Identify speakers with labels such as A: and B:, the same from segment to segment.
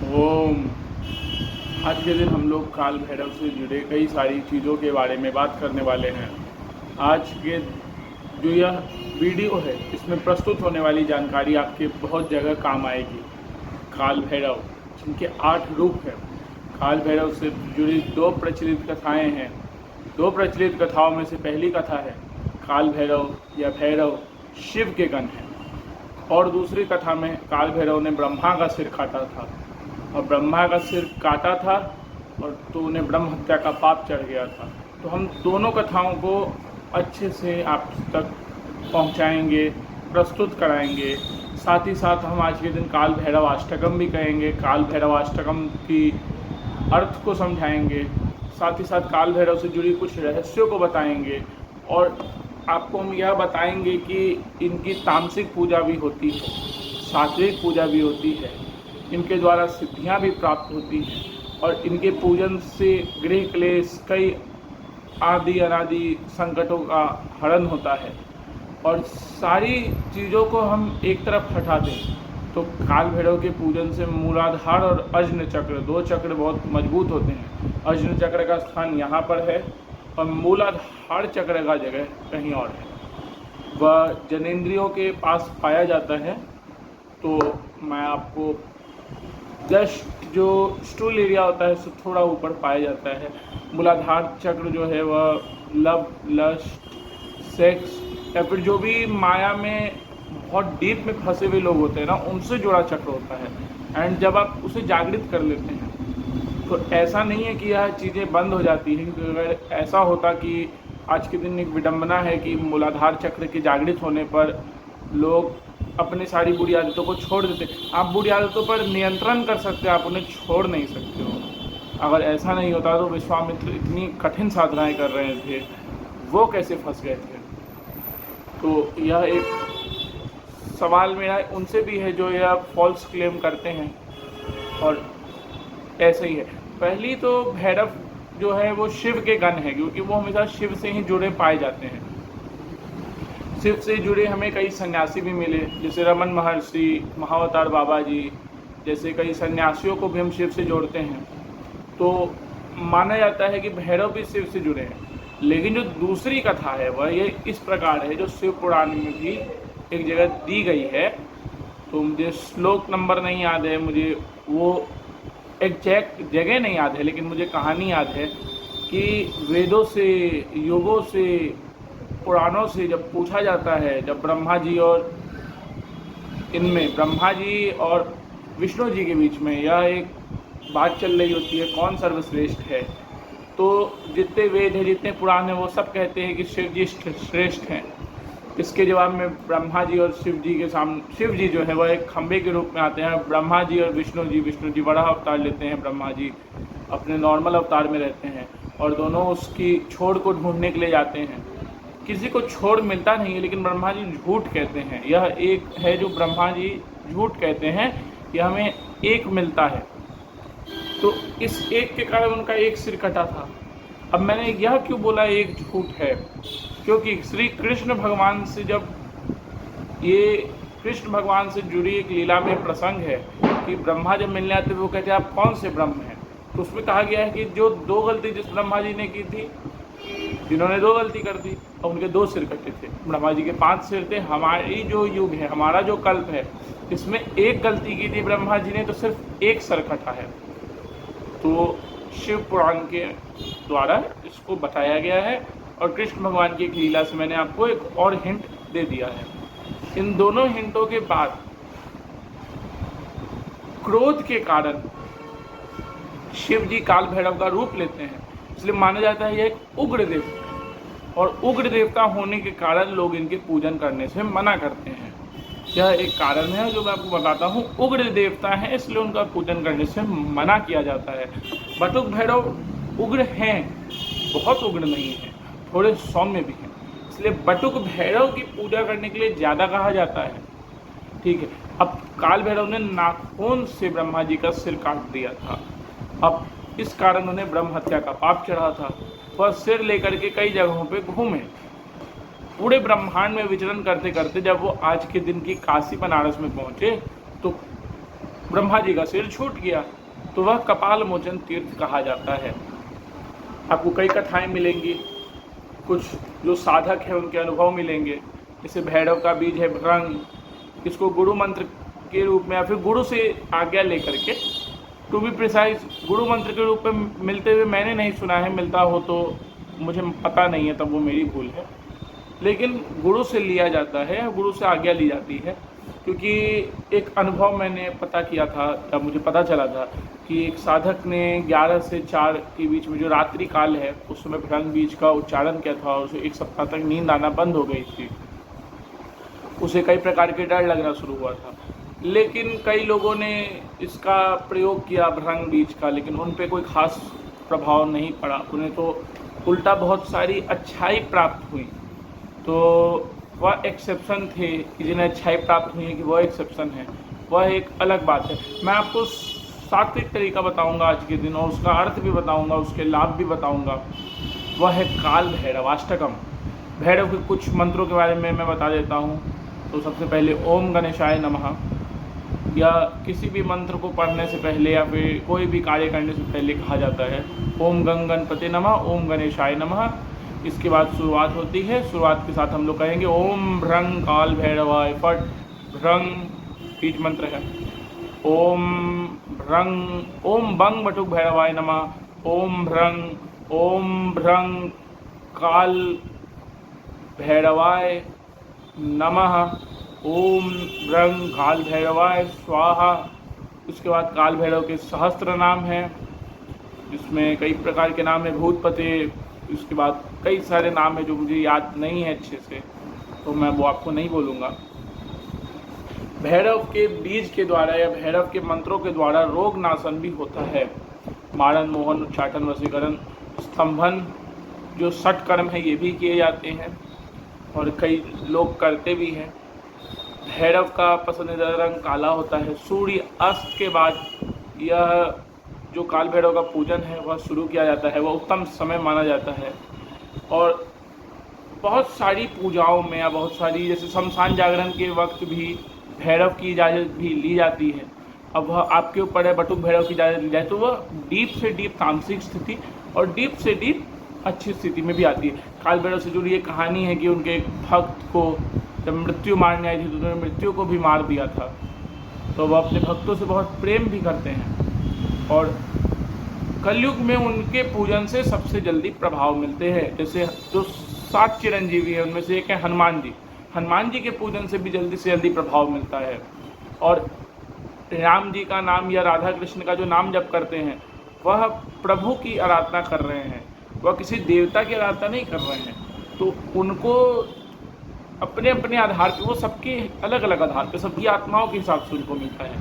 A: ओम। आज के दिन हम लोग काल भैरव से जुड़े कई सारी चीज़ों के बारे में बात करने वाले हैं। आज के जो यह वीडियो है इसमें प्रस्तुत होने वाली जानकारी आपके बहुत जगह काम आएगी। काल भैरव जिनके 8 रूप हैं। काल भैरव से जुड़ी 2 प्रचलित कथाएं हैं। 2 प्रचलित कथाओं में से पहली कथा है काल भैरव या भैरव शिव के गण हैं, और दूसरी कथा में काल भैरव ने ब्रह्मा का सिर काटा था और ब्रह्मा का सिर काटा था और तो उन्हें ब्रह्म हत्या का पाप चढ़ गया था। तो हम दोनों कथाओं को अच्छे से आप तक पहुंचाएंगे, प्रस्तुत कराएंगे। साथ ही साथ हम आज के दिन काल भैरव अष्टकम भी कहेंगे, काल भैरव अष्टकम की अर्थ को समझाएंगे। साथ ही साथ काल भैरव से जुड़ी कुछ रहस्यों को बताएंगे और आपको हम यह बताएंगे कि इनकी तामसिक पूजा भी होती है, सात्विक पूजा भी होती है, इनके द्वारा सिद्धियां भी प्राप्त होती हैं और इनके पूजन से गृह क्लेश कई आदि अनादि संकटों का हरण होता है। और सारी चीज़ों को हम एक तरफ हटा दें तो काल भैरव के पूजन से मूलाधार और अज्न चक्र, 2 चक्र बहुत मजबूत होते हैं। अज्न चक्र का स्थान यहाँ पर है और मूलाधार चक्र का जगह कहीं और है। वह जनेंद्रियों के पास पाया जाता है। तो मैं आपको जस्ट जो स्टूल एरिया होता है उससे थोड़ा ऊपर पाया जाता है। मूलाधार चक्र जो है वह लव, लस्ट, सेक्स या फिर जो भी माया में बहुत डीप में फंसे हुए लोग होते हैं ना, उनसे जुड़ा चक्र होता है। एंड जब आप उसे जागृत कर लेते हैं तो ऐसा नहीं है कि यह चीज़ें बंद हो जाती हैं। क्योंकि अगर ऐसा होता कि आज के दिन एक विडंबना है कि मूलाधार चक्र के जागृत होने पर लोग अपनी सारी बुरी आदतों को छोड़ देते। आप बुरी आदतों पर नियंत्रण कर सकते हैं, आप उन्हें छोड़ नहीं सकते हो। अगर ऐसा नहीं होता तो विश्वामित्र इतनी कठिन साधनाएं कर रहे थे, वो कैसे फंस गए थे। तो यह एक सवाल मेरा उनसे भी है जो यह फॉल्स क्लेम करते हैं। और ऐसे ही है। पहली तो भैरव जो है वो शिव के गण है, क्योंकि वो हमेशा शिव से ही जुड़े पाए जाते हैं। शिव से जुड़े हमें कई सन्यासी भी मिले, जैसे रमन महर्षि, महाअवतार बाबा जी जैसे कई सन्यासियों को भी हम शिव से जोड़ते हैं। तो माना जाता है कि भैरव भी शिव से जुड़े हैं। लेकिन जो दूसरी कथा है वह ये इस प्रकार है, जो शिव पुराण में भी एक जगह दी गई है। तो मुझे श्लोक नंबर नहीं याद है, मुझे वो एग्जैक्ट जगह नहीं याद है, लेकिन मुझे कहानी याद है कि वेदों से, योगों से, पुराणों से जब पूछा जाता है, जब ब्रह्मा जी और इनमें ब्रह्मा जी और विष्णु जी के बीच में यह एक बात चल रही होती है कौन सर्वश्रेष्ठ है, तो जितने वेद हैं, जितने पुराण हैं, वो सब कहते हैं कि शिव जी श्रेष्ठ हैं। इसके जवाब में ब्रह्मा जी और शिव जी के सामने, शिव जी जो है वह एक खंबे के रूप में आते हैं। ब्रह्मा जी और विष्णु जी बड़ा अवतार लेते हैं, ब्रह्मा जी अपने नॉर्मल अवतार में रहते हैं और दोनों उसकी छोड़ को ढूंढने के लिए जाते हैं। किसी को छोड़ मिलता नहीं है, लेकिन ब्रह्मा जी झूठ कहते हैं। यह एक है जो ब्रह्मा जी झूठ कहते हैं कि हमें एक मिलता है। तो इस एक के कारण उनका एक सिर कटा था। अब मैंने यह क्यों बोला एक झूठ है, क्योंकि श्री कृष्ण भगवान से जब ये कृष्ण भगवान से जुड़ी एक लीला में प्रसंग है कि ब्रह्मा जब मिलने आते वो कहते हैं आप कौन से ब्रह्म हैं। तो उसमें कहा गया है कि जो 2 गलती जिस ब्रह्मा जी ने की थी, जिन्होंने 2 गलती कर दी और उनके 2 सिर कटे थे। ब्रह्मा जी के 5 सिर थे। हमारी जो युग है, हमारा जो कल्प है, इसमें एक गलती की थी ब्रह्मा जी ने, तो सिर्फ एक सर कटा है। तो शिव पुराण के द्वारा इसको बताया गया है और कृष्ण भगवान की एक लीला से मैंने आपको एक और हिंट दे दिया है। इन दोनों हिंटों के बाद क्रोध के कारण शिव जी काल भैरव का रूप लेते हैं, इसलिए माना जाता है यह एक उग्र देवता है और उग्र देवता होने के कारण लोग इनके पूजन करने से मना करते हैं। यह एक कारण है जो मैं आपको बताता हूँ। उग्र देवता है इसलिए उनका पूजन करने से मना किया जाता है। बटुक भैरव उग्र हैं, बहुत उग्र नहीं है, थोड़े सौम्य भी हैं, इसलिए बटुक भैरव की पूजा करने के लिए ज़्यादा कहा जाता है। ठीक है। अब काल भैरव ने नाखून से ब्रह्मा जी का सिर काट दिया था। अब इस कारण उन्हें ब्रह्म हत्या का पाप चढ़ा था। वह सिर लेकर के कई जगहों पे घूमे, पूरे ब्रह्मांड में विचरण करते करते जब वो आज के दिन की काशी बनारस में पहुँचे तो ब्रह्मा जी का सिर छूट गया, तो वह कपाल मोचन तीर्थ कहा जाता है। आपको कई कथाएं मिलेंगी, कुछ जो साधक हैं उनके अनुभव मिलेंगे। जैसे भैरव का बीज है भ्रंग, इसको गुरु मंत्र के रूप में या फिर गुरु से आज्ञा लेकर के, टू बी प्रिसाइज गुरु मंत्र के रूप में मिलते हुए मैंने नहीं सुना है, मिलता हो तो मुझे पता नहीं है, तब वो मेरी भूल है, लेकिन गुरु से लिया जाता है, गुरु से आज्ञा ली जाती है। क्योंकि एक अनुभव मैंने पता किया था, तब मुझे पता चला था कि एक साधक ने 11 से 4 के बीच में जो रात्रि काल है उस समय भ्रंग बीज का उच्चारण किया था और उसे 1 सप्ताह तक नींद आना बंद हो गई थी। उसे कई प्रकार के डर लगना शुरू हुआ था, लेकिन कई लोगों ने इसका प्रयोग किया भ्रंग बीज का, लेकिन उन पे कोई खास प्रभाव नहीं पड़ा, उन्हें तो उल्टा बहुत सारी अच्छाई प्राप्त हुई। तो वह एक्सेप्शन थे कि जिन्हें अच्छाई प्राप्त हुई है कि वह एक्सेप्शन है, वह एक अलग बात है। मैं आपको सात्विक तरीका बताऊंगा आज के दिन, और उसका अर्थ भी बताऊंगा, उसके लाभ भी बताऊंगा। वह है काल भैरव अष्टकम। भैरव के कुछ मंत्रों के बारे में मैं बता देता हूँ। तो सबसे पहले ओम गणेशाय नमः, या किसी भी मंत्र को पढ़ने से पहले या फिर कोई भी कार्य करने से पहले कहा जाता है ओम गंग गणपति नमः, ओम गणेशाय नमः। इसके बाद शुरुआत होती है, शुरुआत के साथ हम लोग कहेंगे ओम भ्रंग काल भैरवाय फट। भ्रंग बीज मंत्र है। ओम भ्रंग, ओम बंग बटुक भैरवाय नमः, ओम भ्रंग काल भैरवाय नमः, ओम भ्रंग काल भैरवाय स्वाहा। उसके बाद काल भैरव के सहस्त्र नाम हैं, जिसमें कई प्रकार के नाम है, भूतपते। उसके बाद कई सारे नाम है जो मुझे याद नहीं है अच्छे से, तो मैं वो आपको नहीं बोलूँगा। भैरव के बीज के द्वारा या भैरव के मंत्रों के द्वारा रोग नाशन भी होता है। मारण, मोहन, उच्चाटन, वशीकरण, स्तंभन, जो 60 कर्म है ये भी किए जाते हैं और कई लोग करते भी हैं। भैरव का पसंदीदा रंग काला होता है। सूर्य अस्त के बाद यह जो काल भैरव का पूजन है वह शुरू किया जाता है, वह उत्तम समय माना जाता है। और बहुत सारी पूजाओं में या बहुत सारी, जैसे शमशान जागरण के वक्त भी भैरव की इजाज़त भी ली जाती है। अब वह आपके ऊपर है, बटुक भैरव की इजाज़त ली जाए तो वह डीप से डीप तामसिक स्थिति और डीप से डीप अच्छी स्थिति में भी आती है। काल भैरव से जुड़ी एक कहानी है कि उनके भक्त को जब मृत्यु मारने आई थी तो उन्होंने मृत्यु को भी मार दिया था। तो वह अपने भक्तों से बहुत प्रेम भी करते हैं और कलयुग में उनके पूजन से सबसे जल्दी प्रभाव मिलते हैं। जैसे जो 7 चिरंजीवी हैं उनमें से एक है हनुमान जी। हनुमान जी के पूजन से भी जल्दी से जल्दी प्रभाव मिलता है। और राम जी का नाम या राधा कृष्ण का जो नाम जप करते हैं वह प्रभु की आराधना कर रहे हैं, वह किसी देवता की आराधना नहीं कर रहे हैं। तो उनको अपने अपने आधार पर, वो सबके अलग अलग आधार पर, सबकी आत्माओं के हिसाब से उनको मिलता है।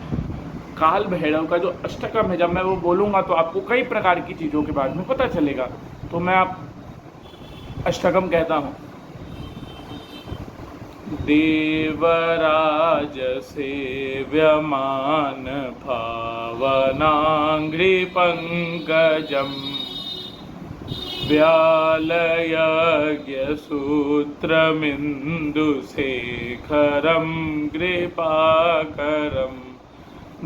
A: काल भैरव का जो अष्टकम है, जब मैं वो बोलूँगा तो आपको कई प्रकार की चीज़ों के बारे में पता चलेगा। तो मैं आप अष्टकम कहता हूँ। देवराज सेव्यमान पावनांघ्रि पंकजम व्यालयज्ञ सूत्रमिन्दुशेखरं कृपाकरम्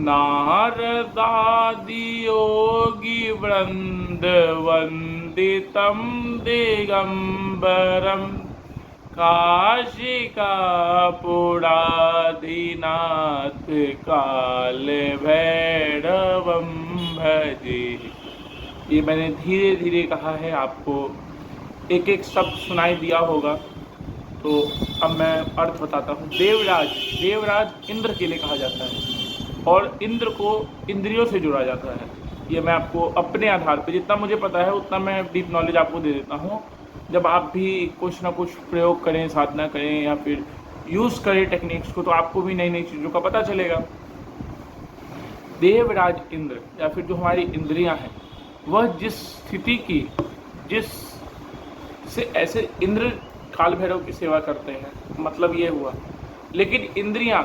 A: नारदादियोगी वृन्दवन्दितं दिगम्बरं काशिकापुराधिनाथ कालभैरवं भजे। ये मैंने धीरे धीरे कहा है, आपको एक एक शब्द सुनाई दिया होगा। तो अब मैं अर्थ बताता हूँ। देवराज इंद्र के लिए कहा जाता है और इंद्र को इंद्रियों से जोड़ा जाता है। ये मैं आपको अपने आधार पे जितना मुझे पता है उतना मैं डीप नॉलेज आपको दे देता हूँ। जब आप भी कुछ ना कुछ प्रयोग करें, साधना करें या फिर यूज़ करें टेक्निक्स को, तो आपको भी नई नई चीज़ों का पता चलेगा। देवराज इंद्र या फिर जो हमारी इंद्रियां हैं, वह जिस स्थिति की, जिस से ऐसे इंद्र काल भैरव की सेवा करते हैं, मतलब ये हुआ। लेकिन इंद्रियां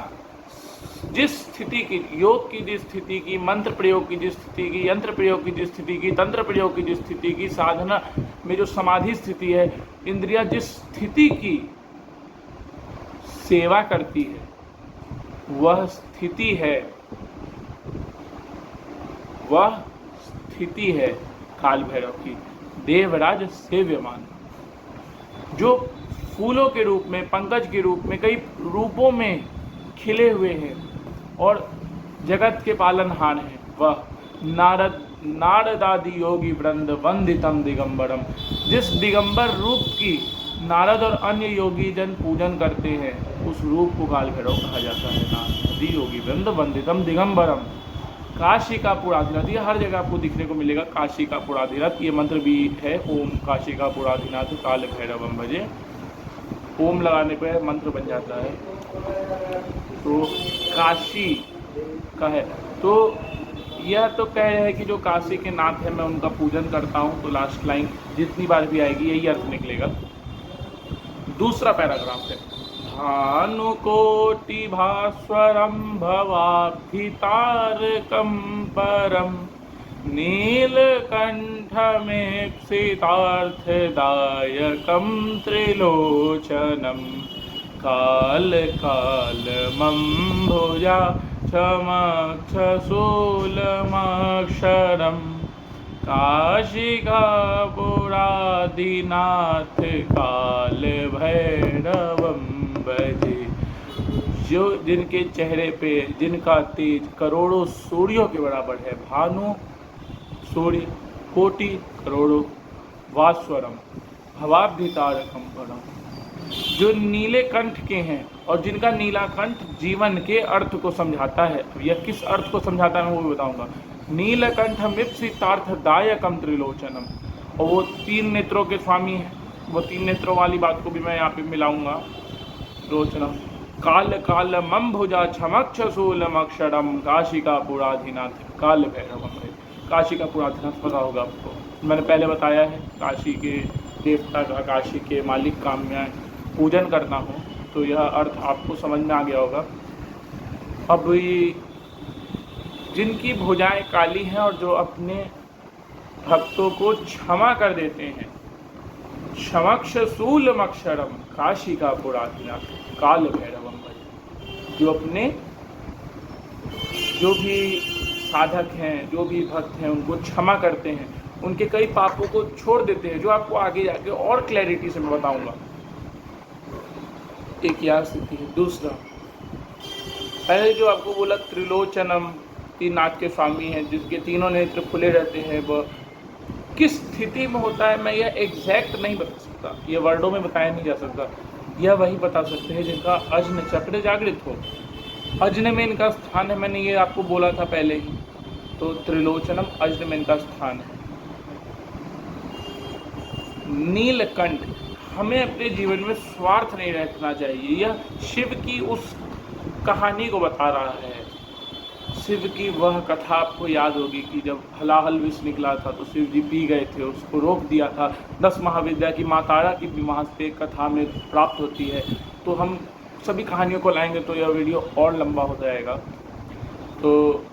A: जिस स्थिति की, योग की जिस स्थिति की, मंत्र प्रयोग की जिस स्थिति की, यंत्र प्रयोग की जिस स्थिति की, तंत्र प्रयोग की जिस स्थिति की, साधना में जो समाधि स्थिति है, इंद्रियां जिस स्थिति की सेवा करती है, वह स्थिति है वह स्थिति है काल भैरव की, देवराज सेव्यमान, जो फूलों के रूप में, पंकज के रूप में, कई रूपों में खिले हुए हैं और जगत के पालनहार हैं। वह नारदादि योगी वृंद वंदितम दिगंबरम, जिस दिगंबर रूप की नारद और अन्य योगी जन पूजन करते हैं, उस रूप को काल भैरव कहा जाता है। नारदादि योगी वृंद वंदितम दिगंबरम। काशी का पुराधिनाथ, ये हर जगह आपको दिखने को मिलेगा, काशी का पुराधिनाथ। ये मंत्र भी है, ओम काशी का पुराधिनाथ काल भैरवम भजे। ओम लगाने पर मंत्र बन जाता है। तो काशी का है, तो यह तो कह रहे हैं कि जो काशी के नाथ हैं मैं उनका पूजन करता हूँ। तो लास्ट लाइन जितनी बार भी आएगी यही अर्थ निकलेगा। दूसरा पैराग्राफ है, भानुकोटि भास्वरम भवाब्धितारकं परम नीलकंठमेप्सितार्थदायकं त्रिलोचनम कालकालमम्भुजा क्षमक्षशूलमक्षरं काशिकापुरादिनाथ काल भैरवं भजे। जो जिनके चेहरे पे, जिनका तेज करोड़ों सूर्यों के बराबर है, भानु सूर्य, कोटि करोड़ों, वास्वरम भवाब्धितारकं परम, जो नीले कंठ के हैं और जिनका नीला कंठ जीवन के अर्थ को समझाता है। यह किस अर्थ को समझाता है मैं वो भी बताऊंगा। नीलकंठमिप्सितार्थदायकं त्रिलोचनम, और वो तीन नेत्रों के स्वामी हैं। वो तीन नेत्रों वाली बात को भी मैं यहाँ पे मिलाऊंगा। लोचनम काल कालमम्भुजा क्षमक्षशूलम अक्षरम काशिका पुराधिनाथ काल भैरवम। काशी का पुराधिनाथ पता होगा आपको, मैंने पहले बताया है। काशी के देवता का, काशी के मालिक का मैं पूजन करता हूँ, तो यह अर्थ आपको समझ में आ गया होगा। अब जिनकी भुजाएं काली हैं और जो अपने भक्तों को क्षमा कर देते हैं, क्षमक्षशूलम अक्षरम काशी का पुराधिनाथ काल भैरवम भजे। जो अपने जो भी साधक हैं, जो भी भक्त हैं, उनको क्षमा करते हैं, उनके कई पापों को छोड़ देते हैं, जो आपको आगे जाके और क्लैरिटी से मैं बताऊंगा। एक यह स्थिति है। दूसरा, पहले जो आपको बोला त्रिलोचनम, तीन नाथ के स्वामी हैं जिसके तीनों नेत्र खुले रहते हैं, वह किस स्थिति में होता है मैं यह एग्जैक्ट नहीं बता सकता, यह वर्डों में बताया नहीं जा सकता। यह वही बता सकते हैं जिनका अजन चक्र जागृत हो। अजन में इनका स्थान है, मैंने ये आपको बोला था पहले ही। तो त्रिलोचनम अजन में इनका स्थान है। नीलकंठ, हमें अपने जीवन में स्वार्थ नहीं रखना चाहिए। यह शिव की उस कहानी को बता रहा है। शिव की वह कथा आपको याद होगी कि जब हलाहल विष निकला था तो शिव जी पी गए थे, उसको रोक दिया था। 10 महाविद्या की माँ तारा की भी वहाँ से कथा में प्राप्त होती है। तो हम सभी कहानियों को लाएंगे तो यह वीडियो और लंबा हो जाएगा, तो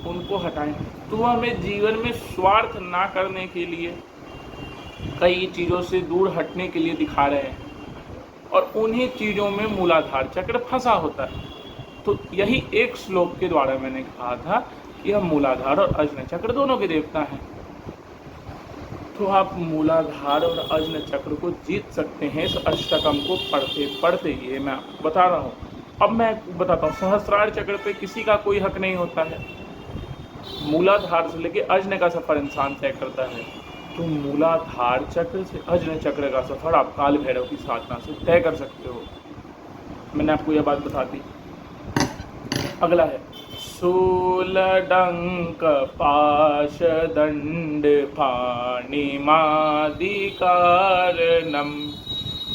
A: उनको हटाएं। तो हमें जीवन में स्वार्थ ना करने के लिए, कई चीज़ों से दूर हटने के लिए दिखा रहे हैं, और उन्हीं चीज़ों में मूलाधार चक्र फंसा होता है। तो यही एक श्लोक के द्वारा मैंने कहा था कि हम मूलाधार और अजन चक्र दोनों के देवता हैं। तो आप मूलाधार और अजन चक्र को जीत सकते हैं इस अष्टकम को पढ़ते पढ़ते। ये मैं आपको बता रहा हूँ। अब मैं बताता हूँ, सहस्रार चक्र पे किसी का कोई हक नहीं होता है। मूलाधार से लेके अजन का सफर इंसान तय करता है। तो मूलाधार चक्र से अजन चक्र का सफर आप काल भैरव की साधना से तय कर सकते हो। मैंने आपको यह बात बता दी। अगला है शूलडंक पाश दंड पाणिमादिकारणम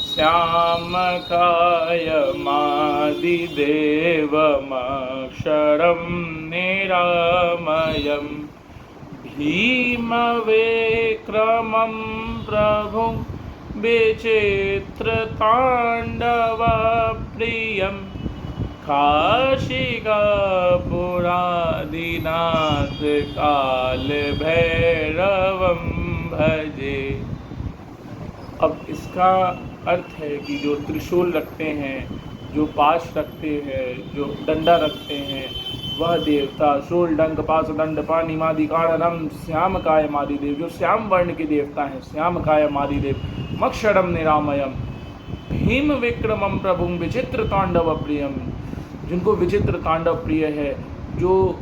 A: श्यामकायमादिदेवमक्षरं निरामयम् भीमविक्रमं प्रभुं विचित्रताण्डवप्रियं काशिकापुरादिनाथ काल भैरवं भजे। अब इसका अर्थ है कि जो त्रिशूल रखते हैं, जो पाश रखते हैं, जो डंडा रखते हैं, वह देवता शूल डंक पास दंड पानी मादि कारणम श्याम काय मादिदेव, जो श्याम वर्ण के देवता हैं, श्याम काय मादिदेव, मक्षरम निरामयम भीम विक्रमम प्रभुम विचित्र तांडव प्रियम, जिनको विचित्र तांडव प्रिय है, जो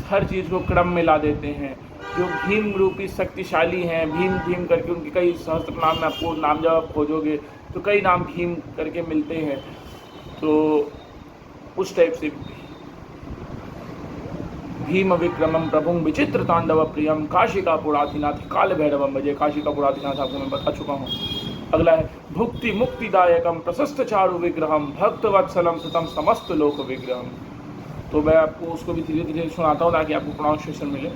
A: हर चीज़ को क्रम में ला देते हैं, जो भीम रूपी शक्तिशाली हैं। भीम भीम करके उनके कई सहस्त्र नाम में आपको नाम जब आप खोजोगे तो कई नाम भीम करके मिलते हैं। तो उस टाइप से भीम विक्रमम प्रभुं विचित्र तांडव प्रियम काशिका पुराधिनाथ काल भैरवम भजे। काशिका पुराधिनाथ आपको मैं बता चुका हूँ। अगला है भुक्ति मुक्तिदायकम प्रशस्त चारु विग्रहम भक्तवत्सलम सुतम समस्त लोक विग्रहम। तो मैं आपको उसको भी धीरे धीरे सुनाता हूँ ताकि आपको प्रोनाउंसिएशन मिले।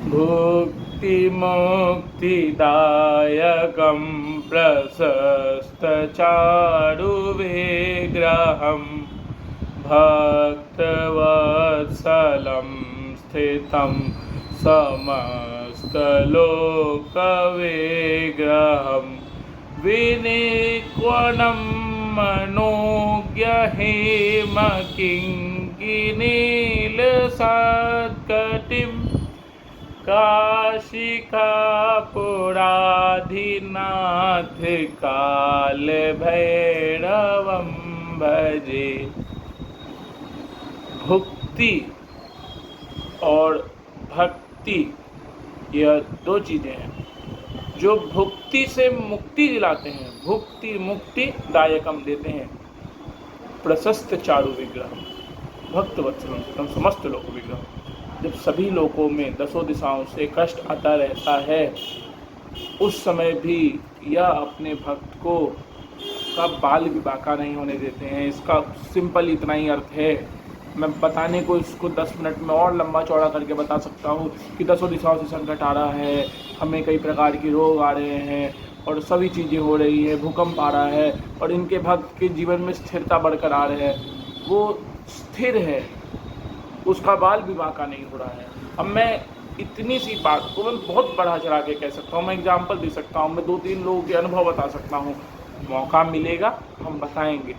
A: भुक्ति मुक्तिदायकम प्रशस्त चारु विग्रहम भक्तवत्सलं स्थितं समस्तलोकविग्रहं विनिक्वनं मनोज्ञहेमकिङ्किनीलसत्कटिं काशिकापुराधिनाथ कालभैरवं भजे। भुक्ति और भक्ति यह दो चीज़ें हैं जो भुक्ति से मुक्ति दिलाते हैं, भुक्ति मुक्ति दायकम देते हैं। प्रशस्त चारु विग्रह भक्तवत्सलम समस्त लोक विग्रह, जब सभी लोकों में दसों दिशाओं से कष्ट आता रहता है उस समय भी यह अपने भक्त को का बाल भी बाका नहीं होने देते हैं। इसका सिंपल इतना ही अर्थ है। मैं बताने को इसको 10 मिनट में और लंबा चौड़ा करके बता सकता हूँ कि दसों दिशाओं से संकट आ रहा है, हमें कई प्रकार के रोग आ रहे हैं और सभी चीज़ें हो रही है, भूकंप आ रहा है और इनके भक्त के जीवन में स्थिरता बरकरार है, वो स्थिर है, उसका बाल भी बाका नहीं हो रहा है। अब मैं इतनी सी बात को मैं बहुत बढ़ा चढ़ा के कह सकता हूँ, मैं एग्जाम्पल दे सकता हूँ, मैं 2-3 लोगों के अनुभव बता सकता हूँ। मौका मिलेगा हम बताएंगे।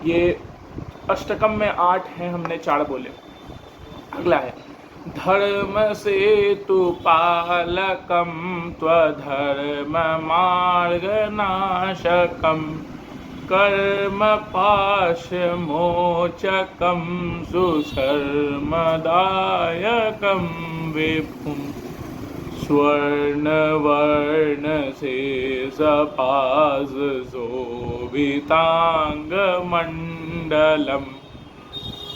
A: ये अष्टकम में 8 हैं, हमने 4 बोले। अगला है धर्म सेतु पालकम त्वधर्म मार्ग नाशकम कर्म पाश मोचकम सुशर्मदायकम विभुम स्वर्ण वर्ण से सपास शोभितांग मंडलम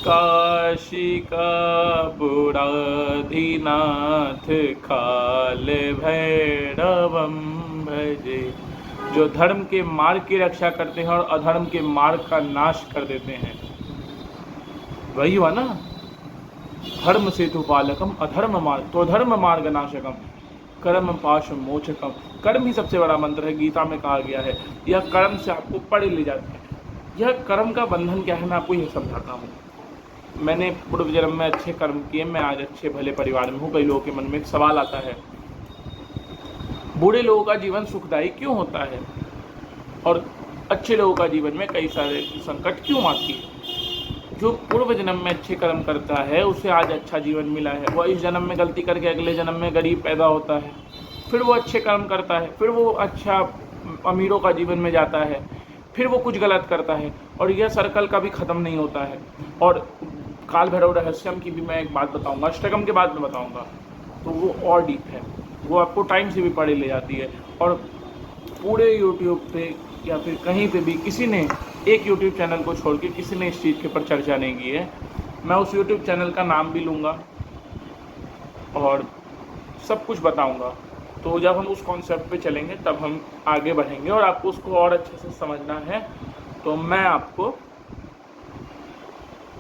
A: काशिकापुराधिनाथ काल भैरवम भजे। जो धर्म के मार्ग की रक्षा करते हैं और अधर्म के मार्ग का नाश कर देते हैं, वही हुआ ना। धर्म सेतु पालकम अधर्म मार्ग तो धर्म मार्ग नाशकम कर्म पाश मोचकम। कर्म ही सबसे बड़ा मंत्र है, गीता में कहा गया है। यह कर्म से आपको पड़े ले जाते हैं। यह कर्म का बंधन क्या है मैं आपको यह समझाता हूँ। मैंने पूर्व जन्म में अच्छे कर्म किए, मैं आज अच्छे भले परिवार में हूँ। कई लोगों के मन में एक सवाल आता है, बूढ़े लोगों का जीवन सुखदायी क्यों होता है और अच्छे लोगों का जीवन में कई सारे संकट क्यों आती है। जो पूर्व जन्म में अच्छे कर्म करता है उसे आज अच्छा जीवन मिला है। वह इस जन्म में गलती करके अगले जन्म में गरीब पैदा होता है, फिर वो अच्छे कर्म करता है, फिर वो अच्छा अमीरों का जीवन में जाता है, फिर वो कुछ गलत करता है और यह सर्कल कभी ख़त्म नहीं होता है। और काल भैरव रहस्यम की भी मैं एक बात बताऊंगा, अष्टकम के बाद में बताऊंगा, तो वो और डीप है, वो आपको टाइम से भी पढ़े ले जाती है। और पूरे यूट्यूब पे या फिर कहीं पे भी किसी ने एक यूट्यूब चैनल को छोड़ के किसी ने इस चीज़ के ऊपर चर्चा नहीं की है। मैं उस यूट्यूब चैनल का नाम भी लूँगा और सब कुछ बताऊँगा। तो जब हम उस कॉन्सेप्ट पे चलेंगे तब हम आगे बढ़ेंगे और आपको उसको और अच्छे से समझना है तो मैं आपको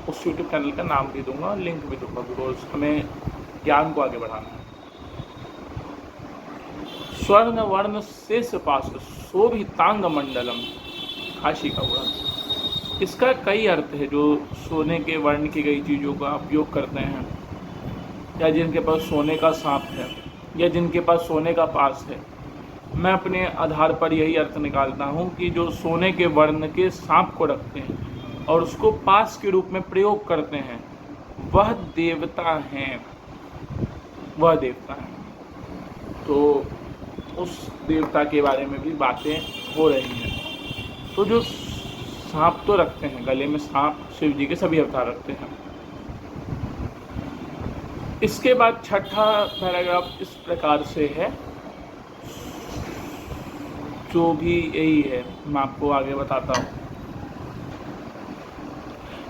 A: उस यूट्यूब चैनल का नाम भी दूंगा, लिंक भी दूंगा, बिकॉज हमें ज्ञान को आगे बढ़ाना है। स्वर्ण वर्ण शेष पाश शोभितांग मंडलम काशिका पुराण। इसका कई अर्थ है। जो सोने के वर्ण की कई चीज़ों का उपयोग करते हैं, या जिनके पास सोने का सांप है, या जिनके पास सोने का पास है, मैं अपने आधार पर यही अर्थ निकालता हूँ कि जो सोने के वर्ण के सांप को रखते हैं और उसको पास के रूप में प्रयोग करते हैं, वह देवता हैं, वह देवता हैं। तो उस देवता के बारे में भी बातें हो रही हैं। तो जो सांप तो रखते हैं, गले में सांप शिव जी के सभी अवतार रखते हैं। इसके बाद छठा पैराग्राफ इस प्रकार से है, जो भी यही है, मैं आपको आगे बताता हूँ।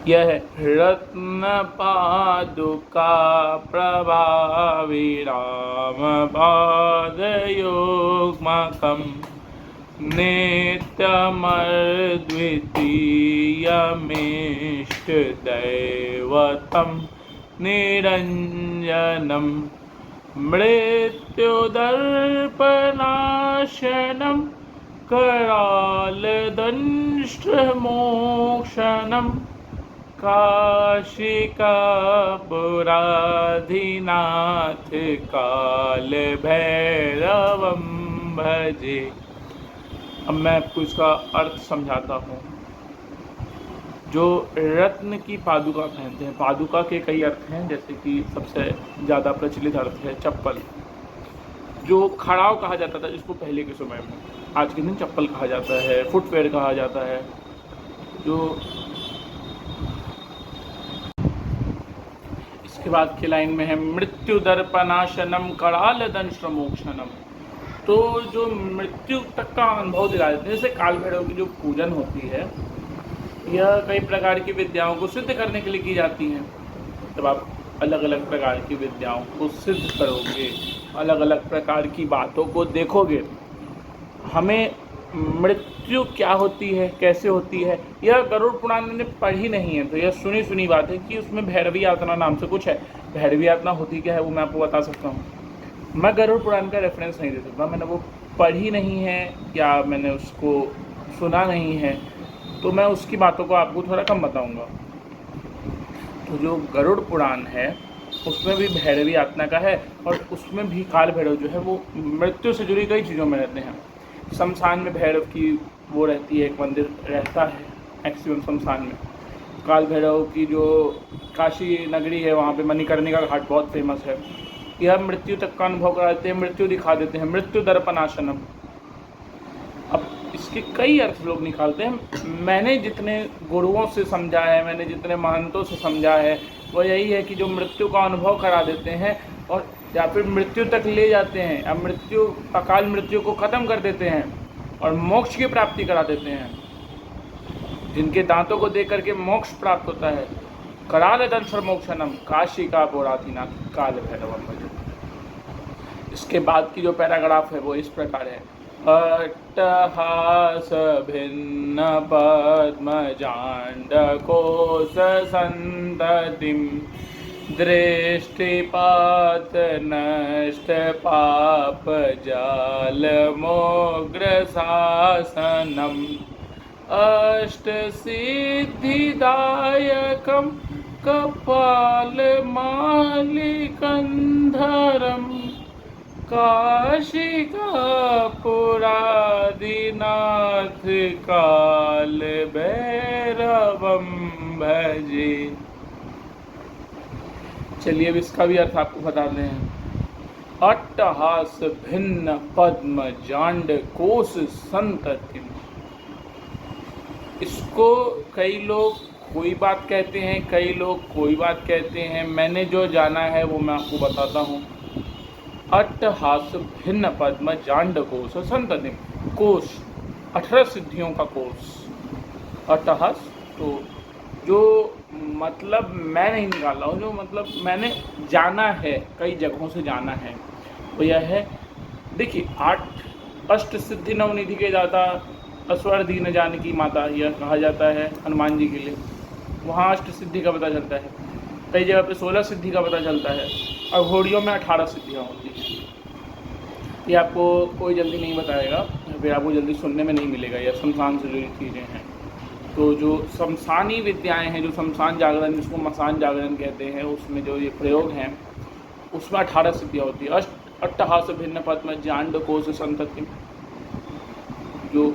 A: यह रत्न पादुका प्रभावी राम पादयोग्मकं नित्यमद्वितीयमिष्टदैवतं निरञ्जनं मृत्युदर्पनाशनं करालदंष्ट्रमोक्षणं काशिकापुराधिनाथ काल भैरवं भजे। अब मैं आपको इसका अर्थ समझाता हूँ। जो रत्न की पादुका पहनते हैं, पादुका के कई अर्थ हैं, जैसे कि सबसे ज़्यादा प्रचलित अर्थ है चप्पल, जो खड़ाव कहा जाता था जिसको पहले के समय में, आज के दिन चप्पल कहा जाता है, फुटवेयर कहा जाता है। जो इसके बाद की लाइन में है मृत्यु दर्पनाशनम कराल दंश्रमोक्षणम। तो जो मृत्यु तक का अनुभव दिला देते हैं, जैसे काल भैरव की जो पूजन होती है, यह कई प्रकार की विद्याओं को सिद्ध करने के लिए की जाती है। जब आप अलग अलग प्रकार की विद्याओं को सिद्ध करोगे, अलग अलग प्रकार की बातों को देखोगे, हमें मृत्यु क्या होती है, कैसे होती है, यह गरुड़ पुराण ने पढ़ी नहीं है, तो यह सुनी सुनी बात है कि उसमें भैरवी यातना नाम से कुछ है। भैरवी यातना होती क्या है वो मैं आपको बता सकता हूँ। मैं गरुड़ पुराण का रेफरेंस नहीं दे सकता, मैंने वो पढ़ी नहीं है या मैंने उसको सुना नहीं है, तो मैं उसकी बातों को आपको थोड़ा कम बताऊँगा। तो जो गरुड़ पुराण है उसमें भी भैरवी यातना का है, और उसमें भी काल भैरव जो है वो मृत्यु से जुड़ी कई चीज़ों में रहते हैं। शमशान में भैरव की वो रहती है, एक मंदिर रहता है मैक्सिमम शमशान में। काल भैरव की जो काशी नगरी है वहाँ पे मणिकर्णिका घाट बहुत फेमस है। यह मृत्यु तक का अनुभव कराते हैं, मृत्यु दिखा देते हैं, मृत्यु दर्पनाशनम। अब इसके कई अर्थ लोग निकालते हैं। मैंने जितने गुरुओं से समझा है, मैंने जितने महंतों से समझा है, वो यही है कि जो मृत्यु का अनुभव करा देते हैं और या फिर मृत्यु तक ले जाते हैं, या मृत्यु अकाल मृत्यु को ख़त्म कर देते हैं और मोक्ष की प्राप्ति करा देते हैं। जिनके दांतों को देख करके मोक्ष प्राप्त होता है, कराल दंश्रमोक्षणम काशी का पुराधिनाथ काल भैरवम भजे। इसके बाद की जो पैराग्राफ है वो इस प्रकार है। अट्टहास भिन्न पद्मजांडकोश संततिं दृष्टिपात नष्ट पाप जाल मोग्र शासनम अष्ट सिद्धिदायकम कपाल मालिकंधरम काशिकापुराधिनाथ काल भैरवम भजे। चलिए अब इसका भी अर्थ आपको बताते हैं। अट्टहास भिन्न पद्म जांड कोश संततिम। इसको कई लोग कोई बात कहते हैं, कई लोग कोई बात कहते हैं। मैंने जो जाना है वो मैं आपको बताता हूँ। अट्टहास भिन्न पद्म जांड कोश संततिम। कोश 18 सिद्धियों का कोश। अट्टहास तो जो मतलब मैं नहीं निकाल रहा हूँ, जो मतलब मैंने जाना है, कई जगहों से जाना है, वो यह है। देखिए 8 अष्ट सिद्धि नवनिधि के दाता अस्वर दीन जानकी माता, यह कहा जाता है हनुमान जी के लिए। वहाँ अष्ट सिद्धि का पता चलता है, कई जगह पे 16 सिद्धि का पता चलता है, और घोड़ियों में 18 सिद्धियाँ होती हैं। ये आपको कोई जल्दी नहीं बताएगा, फिर आपको जल्दी सुनने में नहीं मिलेगा। यह शमशान से जुड़ी चीज़ें हैं। तो जो शमशानी विद्याएं हैं, जो शमशान जागरण, जिसको मसान जागरण कहते हैं, उसमें जो ये प्रयोग हैं उसमें 18 सिद्धियाँ होती है। अट्टहास भिन्न पद्म जांड कोश संतति, जो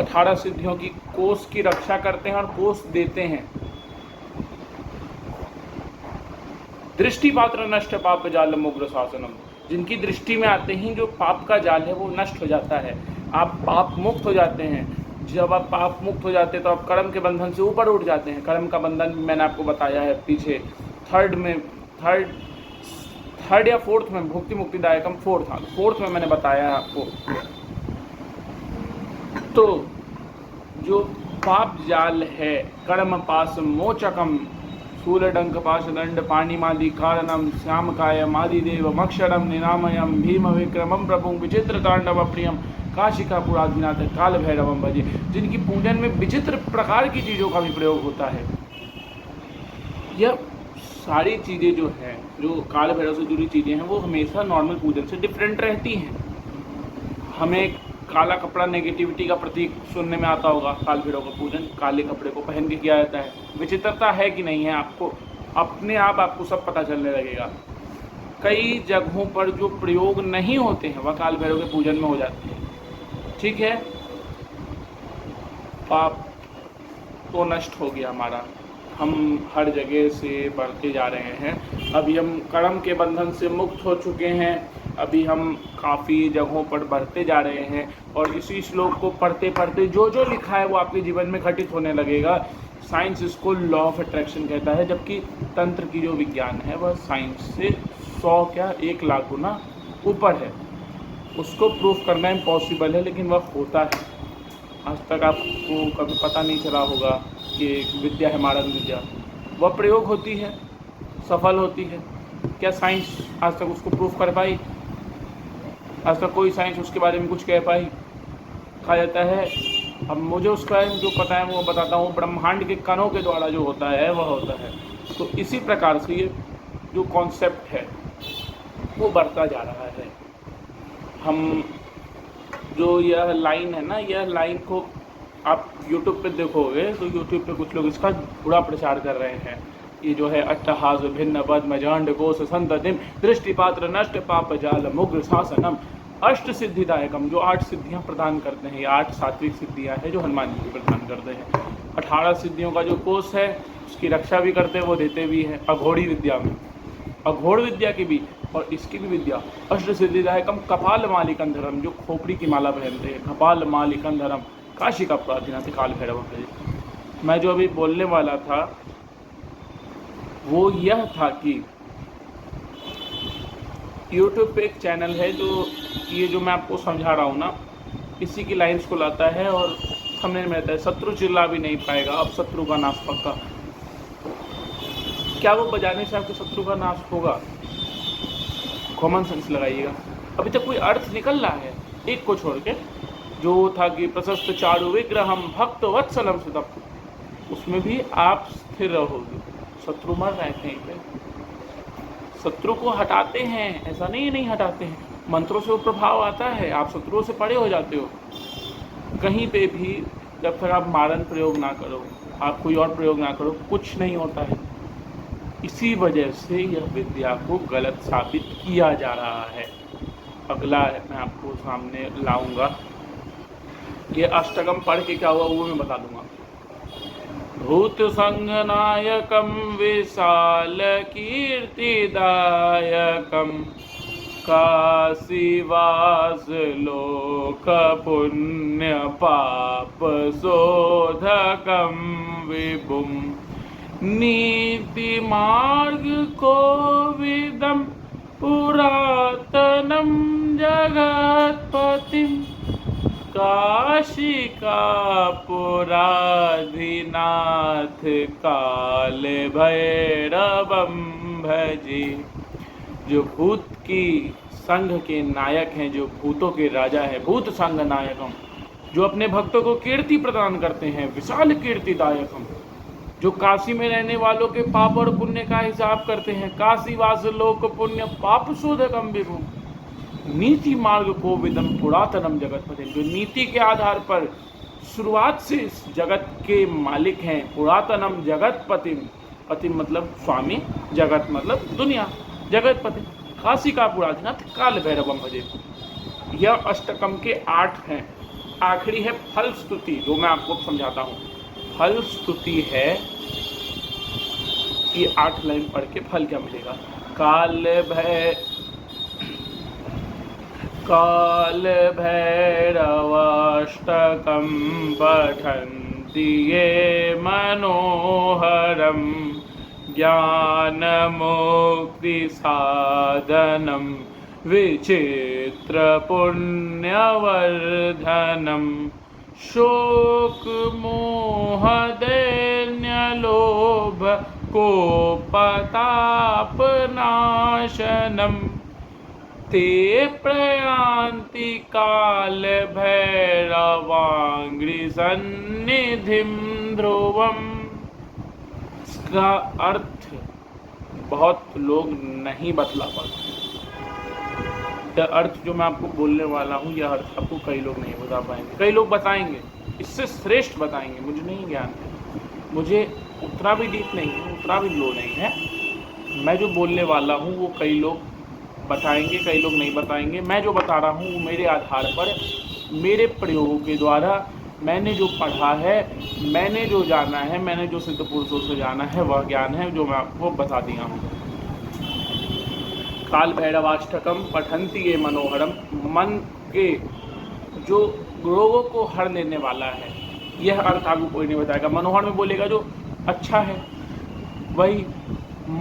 A: 18 सिद्धियों की कोष की रक्षा करते हैं और कोष देते हैं। दृष्टि पात्र नष्ट पाप जाल उग्र शासनम, जिनकी दृष्टि में आते ही जो पाप का जाल है वो नष्ट हो जाता है, आप पाप मुक्त हो जाते हैं। जब आप पाप मुक्त हो जाते हैं तो आप कर्म के बंधन से ऊपर उठ जाते हैं। कर्म का बंधन मैंने आपको बताया है पीछे, थर्ड या फोर्थ में, भुक्ति मुक्तिदायकम फोर्थ में मैंने बताया है आपको। तो जो पाप जाल है, कर्म पास मोचकम शूलडंक पाश दंड पाणिमादि कारणम श्याम काय मादिदेव मक्षरम निरामयम भीम विक्रमम प्रभु विचित्र तांडव प्रियम काशिका पुराधिनाथ काल भैरवम भजे, जिनकी पूजन में विचित्र प्रकार की चीज़ों का भी प्रयोग होता है। यह सारी चीज़ें जो हैं, जो काल भैरव से जुड़ी चीज़ें हैं, वो हमेशा नॉर्मल पूजन से डिफरेंट रहती हैं। हमें काला कपड़ा नेगेटिविटी का प्रतीक सुनने में आता होगा। काल भैरव का पूजन काले कपड़े को पहन के किया जाता है। विचित्रता है कि नहीं है, आपको अपने आप आपको सब पता चलने लगेगा। कई जगहों पर जो प्रयोग नहीं होते हैं वह काल भैरव के पूजन में हो जाते हैं। ठीक है, पाप तो नष्ट हो गया हमारा, हम हर जगह से बढ़ते जा रहे हैं। अभी हम कर्म के बंधन से मुक्त हो चुके हैं। अभी हम काफ़ी जगहों पर बढ़ते जा रहे हैं और इसी श्लोक को पढ़ते पढ़ते जो जो लिखा है वो आपके जीवन में घटित होने लगेगा। साइंस इसको लॉ ऑफ अट्रैक्शन कहता है, जबकि तंत्र की जो विज्ञान है वह साइंस से 100 लाख गुना ऊपर है। उसको प्रूफ करना इम्पॉसिबल है, लेकिन वह होता है। आज तक आपको कभी पता नहीं चला होगा कि एक विद्या है मारक विद्या, वह प्रयोग होती है, सफल होती है। क्या साइंस आज तक उसको प्रूफ कर पाई? आज तक कोई साइंस उसके बारे में कुछ कह पाई? कहा जाता है, अब मुझे उसका जो पता है वो बताता हूँ, ब्रह्मांड के कणों के द्वारा जो होता है वह होता है। तो इसी प्रकार से ये जो कॉन्सेप्ट है वो बढ़ता जा रहा है। हम जो यह लाइन है ना, यह लाइन को आप YouTube पे देखोगे तो YouTube पे कुछ लोग इसका बुरा प्रचार कर रहे हैं। ये जो है अट्टहास भिन्न पद्म जांड कोश संततिम दृष्टिपात्र नष्ट पाप जाल मुग्र शासनम अष्ट सिद्धिदायकम, जो 8 सिद्धियां प्रदान करते हैं। ये 8 सात्विक सिद्धियां हैं जो हनुमान जी प्रदान करते हैं। 18 सिद्धियों का जो कोष है उसकी रक्षा भी करते हैं, वो देते भी हैं। अघोड़ी विद्या में, अघोड़ विद्या की भी और इसकी भी विद्या अष्ट सिद्धिदायकम कपाल मालिकंधरम, जो खोपड़ी की माला पहनते हैं, कपाल मालिकंधरम काशी का प्राधिनाथ काल भैरव। मैं जो अभी बोलने वाला था वो यह था कि YouTube पे एक चैनल है जो ये जो मैं आपको समझा रहा हूँ ना, इसी की लाइन्स को लाता है और थंबनेल में रहता है, शत्रु चिल्ला भी नहीं पाएगा, अब शत्रु का नाश पक्का। क्या वो बजाने से आपके शत्रु का नाश होगा? कॉमन सेंस लगाइएगा। अभी तक कोई अर्थ निकल रहा है एक को छोड़ के, जो था कि प्रशस्त चारु विग्रहम भक्त वत्सलम सुतम, उसमें भी आप स्थिर रहोगे। शत्रु मर रहे थे कहीं पे, शत्रु को हटाते हैं, ऐसा नहीं हटाते हैं। मंत्रों से वो प्रभाव आता है, आप शत्रुओं से परे हो जाते हो। कहीं पे भी जब तक आप मारन प्रयोग ना करो, आप कोई और प्रयोग ना करो, कुछ नहीं होता है। इसी वजह से यह विद्या को गलत साबित किया जा रहा है। अगला मैं आपको सामने लाऊंगा, ये अष्टकम पढ़ के क्या हुआ वो मैं बता दूंगा। भूत संग नायकम विशाल कीर्तिदायकम काशीवास लोक पुण्य पाप शोधकम विभुम नीति मार्ग को विदम पुरातनम जगत्पतिम काशिका पुराधिनाथ काल भैरवम भजे। जो भूत की संघ के नायक हैं, जो भूतों के राजा हैं, भूत संघ नायकम, जो अपने भक्तों को कीर्ति प्रदान करते हैं, विशाल कीर्तिदायकम, जो काशी में रहने वालों के पाप और पुण्य का हिसाब करते हैं, काशी वास लोक पुण्य पाप शोधकम विभुम नीति मार्ग को विदम पुरातनम जगतपति, जो नीति के आधार पर शुरुआत से इस जगत के मालिक हैं, पुरातनम जगतपति, पति मतलब स्वामी, जगत मतलब दुनिया, जगतपति काशी का पुराधिनाथ काल भैरवम भजे। यह अष्टकम के 8 हैं। आखिरी है फल स्तुति, जो मैं आपको समझाता हूँ। फल स्तुति है कि 8 लाइन पढ़ के फल क्या मिलेगा। काल भैरवाष्टकं पठन्ति ये मनोहरं ज्ञानमुक्तिसाधनं विचित्रपुण्यवर्धनं शोकमोहदैन्यलोभ कोपतापनाशनम् ते प्रयान्ति काल भैरवाङ्घ्रिसन्निधिं ध्रुवम्। इसका अर्थ बहुत लोग नहीं बतला पाते। यह अर्थ जो मैं आपको बोलने वाला हूँ, यह अर्थ आपको कई लोग नहीं बता पाएंगे। कई लोग बताएंगे, इससे श्रेष्ठ बताएंगे। मुझे नहीं ज्ञान है, मुझे उतना भी डीप नहीं है, उतना भी लो नहीं है। मैं जो बोलने वाला हूँ वो कई लोग बताएंगे, कई लोग नहीं बताएंगे। मैं जो बता रहा हूँ वो मेरे आधार पर, मेरे प्रयोगों के द्वारा, मैंने जो पढ़ा है, मैंने जो जाना है, मैंने जो सिद्ध पुरुषों से जाना है, वह ज्ञान है जो मैं आपको बता दिया हूँ। काल भैरवाष्टकम पठन्ति ये मनोहरम, मन के जो रोगों को हर लेने वाला है, यह अर्थ आपको कोई नहीं बताएगा। मनोहर में बोलेगा जो अच्छा है, वही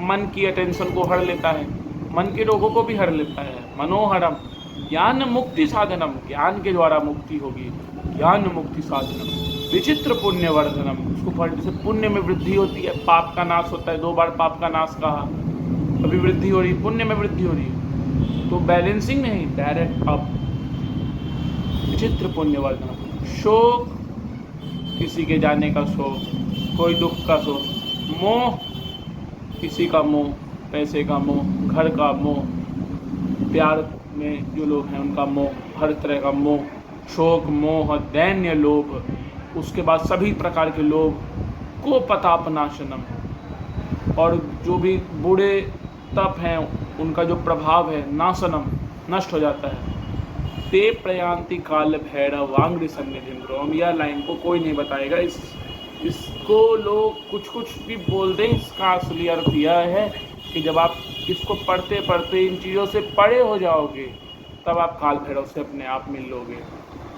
A: मन की अटेंशन को हर लेता है, मन के रोगों को भी हर लेता है। मनोहरम ज्ञान मुक्ति साधनम, ज्ञान के द्वारा मुक्ति होगी। ज्ञान मुक्ति साधनम विचित्र पुण्यवर्धनम, उसको पढ़ने से पुण्य में वृद्धि होती है, पाप का नाश होता है। 2 बार पाप का नाश कहा, अभी वृद्धि हो रही, पुण्य में वृद्धि हो रही, तो बैलेंसिंग नहीं, डायरेक्ट अप। विचित्र पुण्यवर्धनम, शोक किसी के जाने का शोक, कोई दुख का शोक, मोह किसी का मोह, पैसे का मोह, घर का मोह, प्यार में जो लोग हैं उनका मोह, हर तरह का मोह, शोक मोह दैन्य लोभ, उसके बाद सभी प्रकार के लोभ को पतापनाशनम, और जो भी बूढ़े तप हैं उनका जो प्रभाव है नाशनम, नष्ट हो जाता है। ते प्रयांति काल भैरवांघ्रि सन्निधिं ध्रुवम्, यह लाइन को कोई नहीं बताएगा। इसको लोग कुछ कुछ भी बोल दें, इसका असली अर्थ यह है कि जब आप इसको पढ़ते पढ़ते इन चीज़ों से परे हो जाओगे, तब आप काल भैरव से अपने आप मिल लोगे।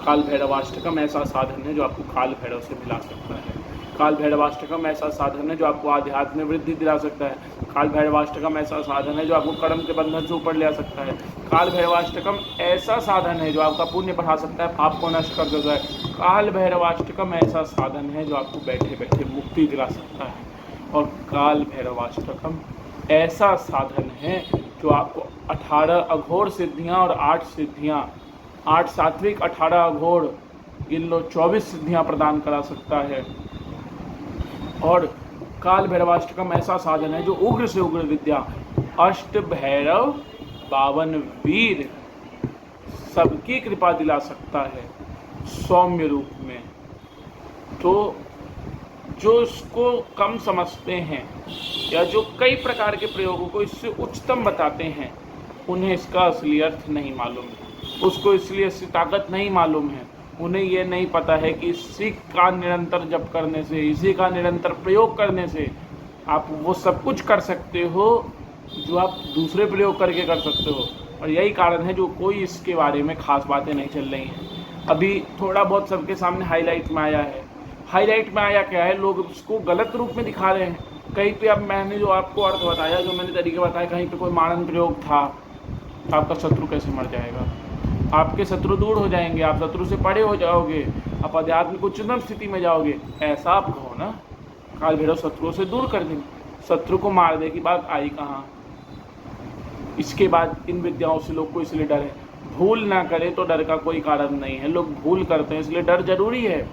A: काल भैरवाष्टकम ऐसा साधन है जो आपको काल भैरव से मिला सकता है। काल भैरवाष्टकम ऐसा साधन है जो आपको आध्यात्म में वृद्धि दिला सकता है। काल भैरवाष्टकम ऐसा साधन है जो आपको कर्म के बंधन से ऊपर ले आ सकता है। काल भैरवाष्टकम ऐसा साधन है जो आपका पुण्य बढ़ा सकता है, पाप को नष्ट कर देता है। काल भैरवाष्टकम ऐसा साधन है जो आपको बैठे बैठे मुक्ति दिला सकता है। और काल भैरवाष्टकम ऐसा साधन है जो आपको 18 अघोर सिद्धियाँ और 8 सिद्धियाँ, 8 सात्विक 18 अघोर, इन लो 24 सिद्धियाँ प्रदान करा सकता है। और काल भैरवाष्टकम ऐसा साधन है जो उग्र से उग्र विद्या, अष्ट भैरव 52 वीर सबकी कृपा दिला सकता है सौम्य रूप में। तो जो इसको कम समझते हैं या जो कई प्रकार के प्रयोगों को इससे उच्चतम बताते हैं, उन्हें इसका असली अर्थ नहीं मालूम है, उसको इसलिए इसकी ताकत नहीं मालूम है। उन्हें ये नहीं पता है कि इसी का निरंतर जप करने से, इसी का निरंतर प्रयोग करने से आप वो सब कुछ कर सकते हो जो आप दूसरे प्रयोग करके कर सकते हो। और यही कारण है जो कोई इसके बारे में खास बातें नहीं चल रही हैं। अभी थोड़ा बहुत सबके सामने हाईलाइट में आया है। हाईलाइट में आया क्या है, लोग उसको गलत रूप में दिखा रहे हैं। कहीं पे अब मैंने जो आपको अर्थ बताया, जो मैंने तरीके बताया, कहीं पे कोई मानन प्रयोग था, आपका शत्रु कैसे मर जाएगा, आपके शत्रु दूर हो जाएंगे, आप शत्रु से परे हो जाओगे, आप आध्यात्मिक उच्चतम स्थिति में जाओगे, ऐसा आप कहो ना। काल भैरव शत्रुओं से दूर कर देंगे, शत्रु को मार दे की बात आई कहाँ। इसके बाद इन विद्याओं से लोग को इसलिए डर है, भूल ना करे तो डर का कोई कारण नहीं है। लोग भूल करते हैं, इसलिए डर जरूरी है।